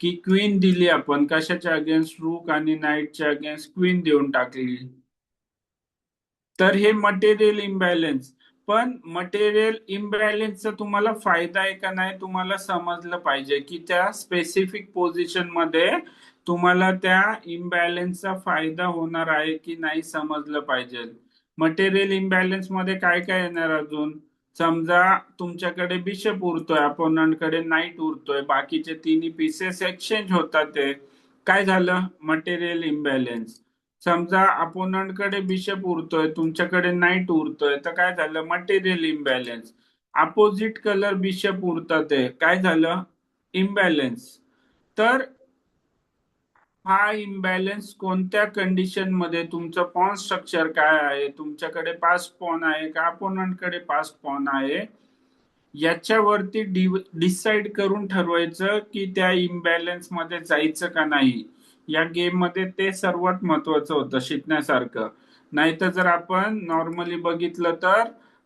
की क्वीन दिली आपण कशाच्या अगेन्स्ट? रूक आणि नाईटच्या अगेन्स्ट क्वीन देऊन टाकली. तर हे मटेरियल इम्बॅलेन्स. पण मटेरियल इम्बॅलेन्सचा तुम्हाला फायदा आहे का नाही तुम्हाला समजलं पाहिजे, की त्या स्पेसिफिक पोझिशन मध्ये तुम्हाला त्या इम्बॅलेन्सचा फायदा होणार आहे की नाही समजलं पाहिजे. मटेरियल इम्बॅलेन्स मध्ये काय काय येणार अजून? समजा तुमच्याकडे बिशप उरतोय, अपोनंटकडे नाईट उरतोय, बाकीचे तिन्ही पीसेस एक्सचेंज होतात. ते काय झालं? Material imbalance. समजा अपोनंटकडे बिशप उरतोय, तुमच्याकडे नाईट उरतोय, तर काय झालं? Material imbalance. Opposite colour bishop उरतात, काय झालं? इम्बॅलेन्स. तर हा इम्बॅलेन्स कोणत्या कंडिशन मध्ये? तुमचं पॉन स्ट्रक्चर काय आहे, तुमच्याकडे 5 पॉन आहे का अपोनंटकडे 5 पॉन आहे, याच्यावरती डिसाइड करून ठरवायचं की त्या इम्बॅलेन्स मध्ये जायचं का नाही. या गेम मध्ये ते सर्वात महत्वाचं होतं शिकण्यासारखं. नाहीतर जर आपण नॉर्मली बघितलं तर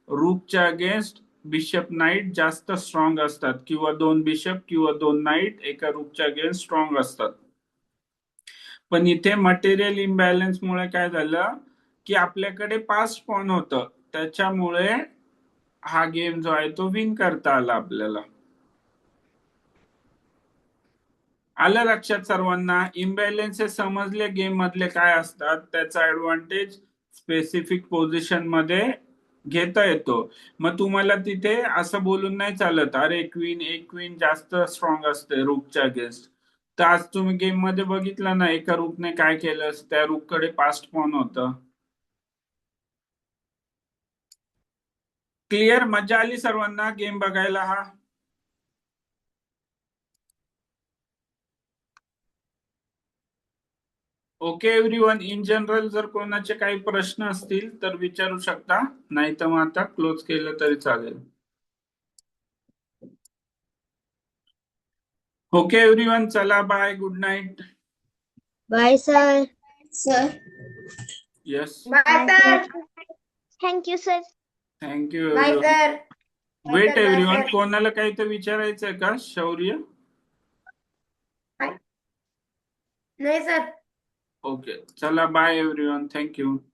रूकच्या अगेन्स्ट बिशप नाईट जास्त स्ट्रॉंग असतात, किंवा 2 बिशप किंवा 2 नाईट एका रूकच्या अगेन्स्ट स्ट्रॉंग असतात. पण इथे मटेरियल इम्बॅलन्स मुळे काय झालं की आपल्याकडे 5 पॉन होतं, त्याच्यामुळे हा गेम जो आहे तो विन करता आला आपल्याला. आलं लक्षात सर्वांना? इम्बॅलेन्सेस समजले गेम मधले काय असतात, त्याचा ऍडव्हान्टेज स्पेसिफिक पोझिशन मध्ये घेता येतो. मग तुम्हाला तिथे असं बोलून नाही चालत अरे एक क्वीन जास्त स्ट्रॉंग असते रूकच्या अगेन्स्ट. तर आज तुम्ही गेम मध्ये बघितलं ना, एका रूकने काय केलं, त्या रूककडे पास्ट पॉन होतं. क्लिअर? मजा आली सर्वांना गेम बघायला हा? Okay everyone. इन जनरल जर कोणाचे काही प्रश्न असतील तर विचारू शकता, नाही तर मग आता क्लोज केलं तरी चालेल. ओके एव्हरीवन, चला bye, good night. Bye sir. Sir yes, thank you sir. Thank you everyone. Wait everyone, कोणाला काही तर विचारायचंय का? शौर्य? नाही सर. ओके, चला बाय एव्हरीवन, थँक्यू.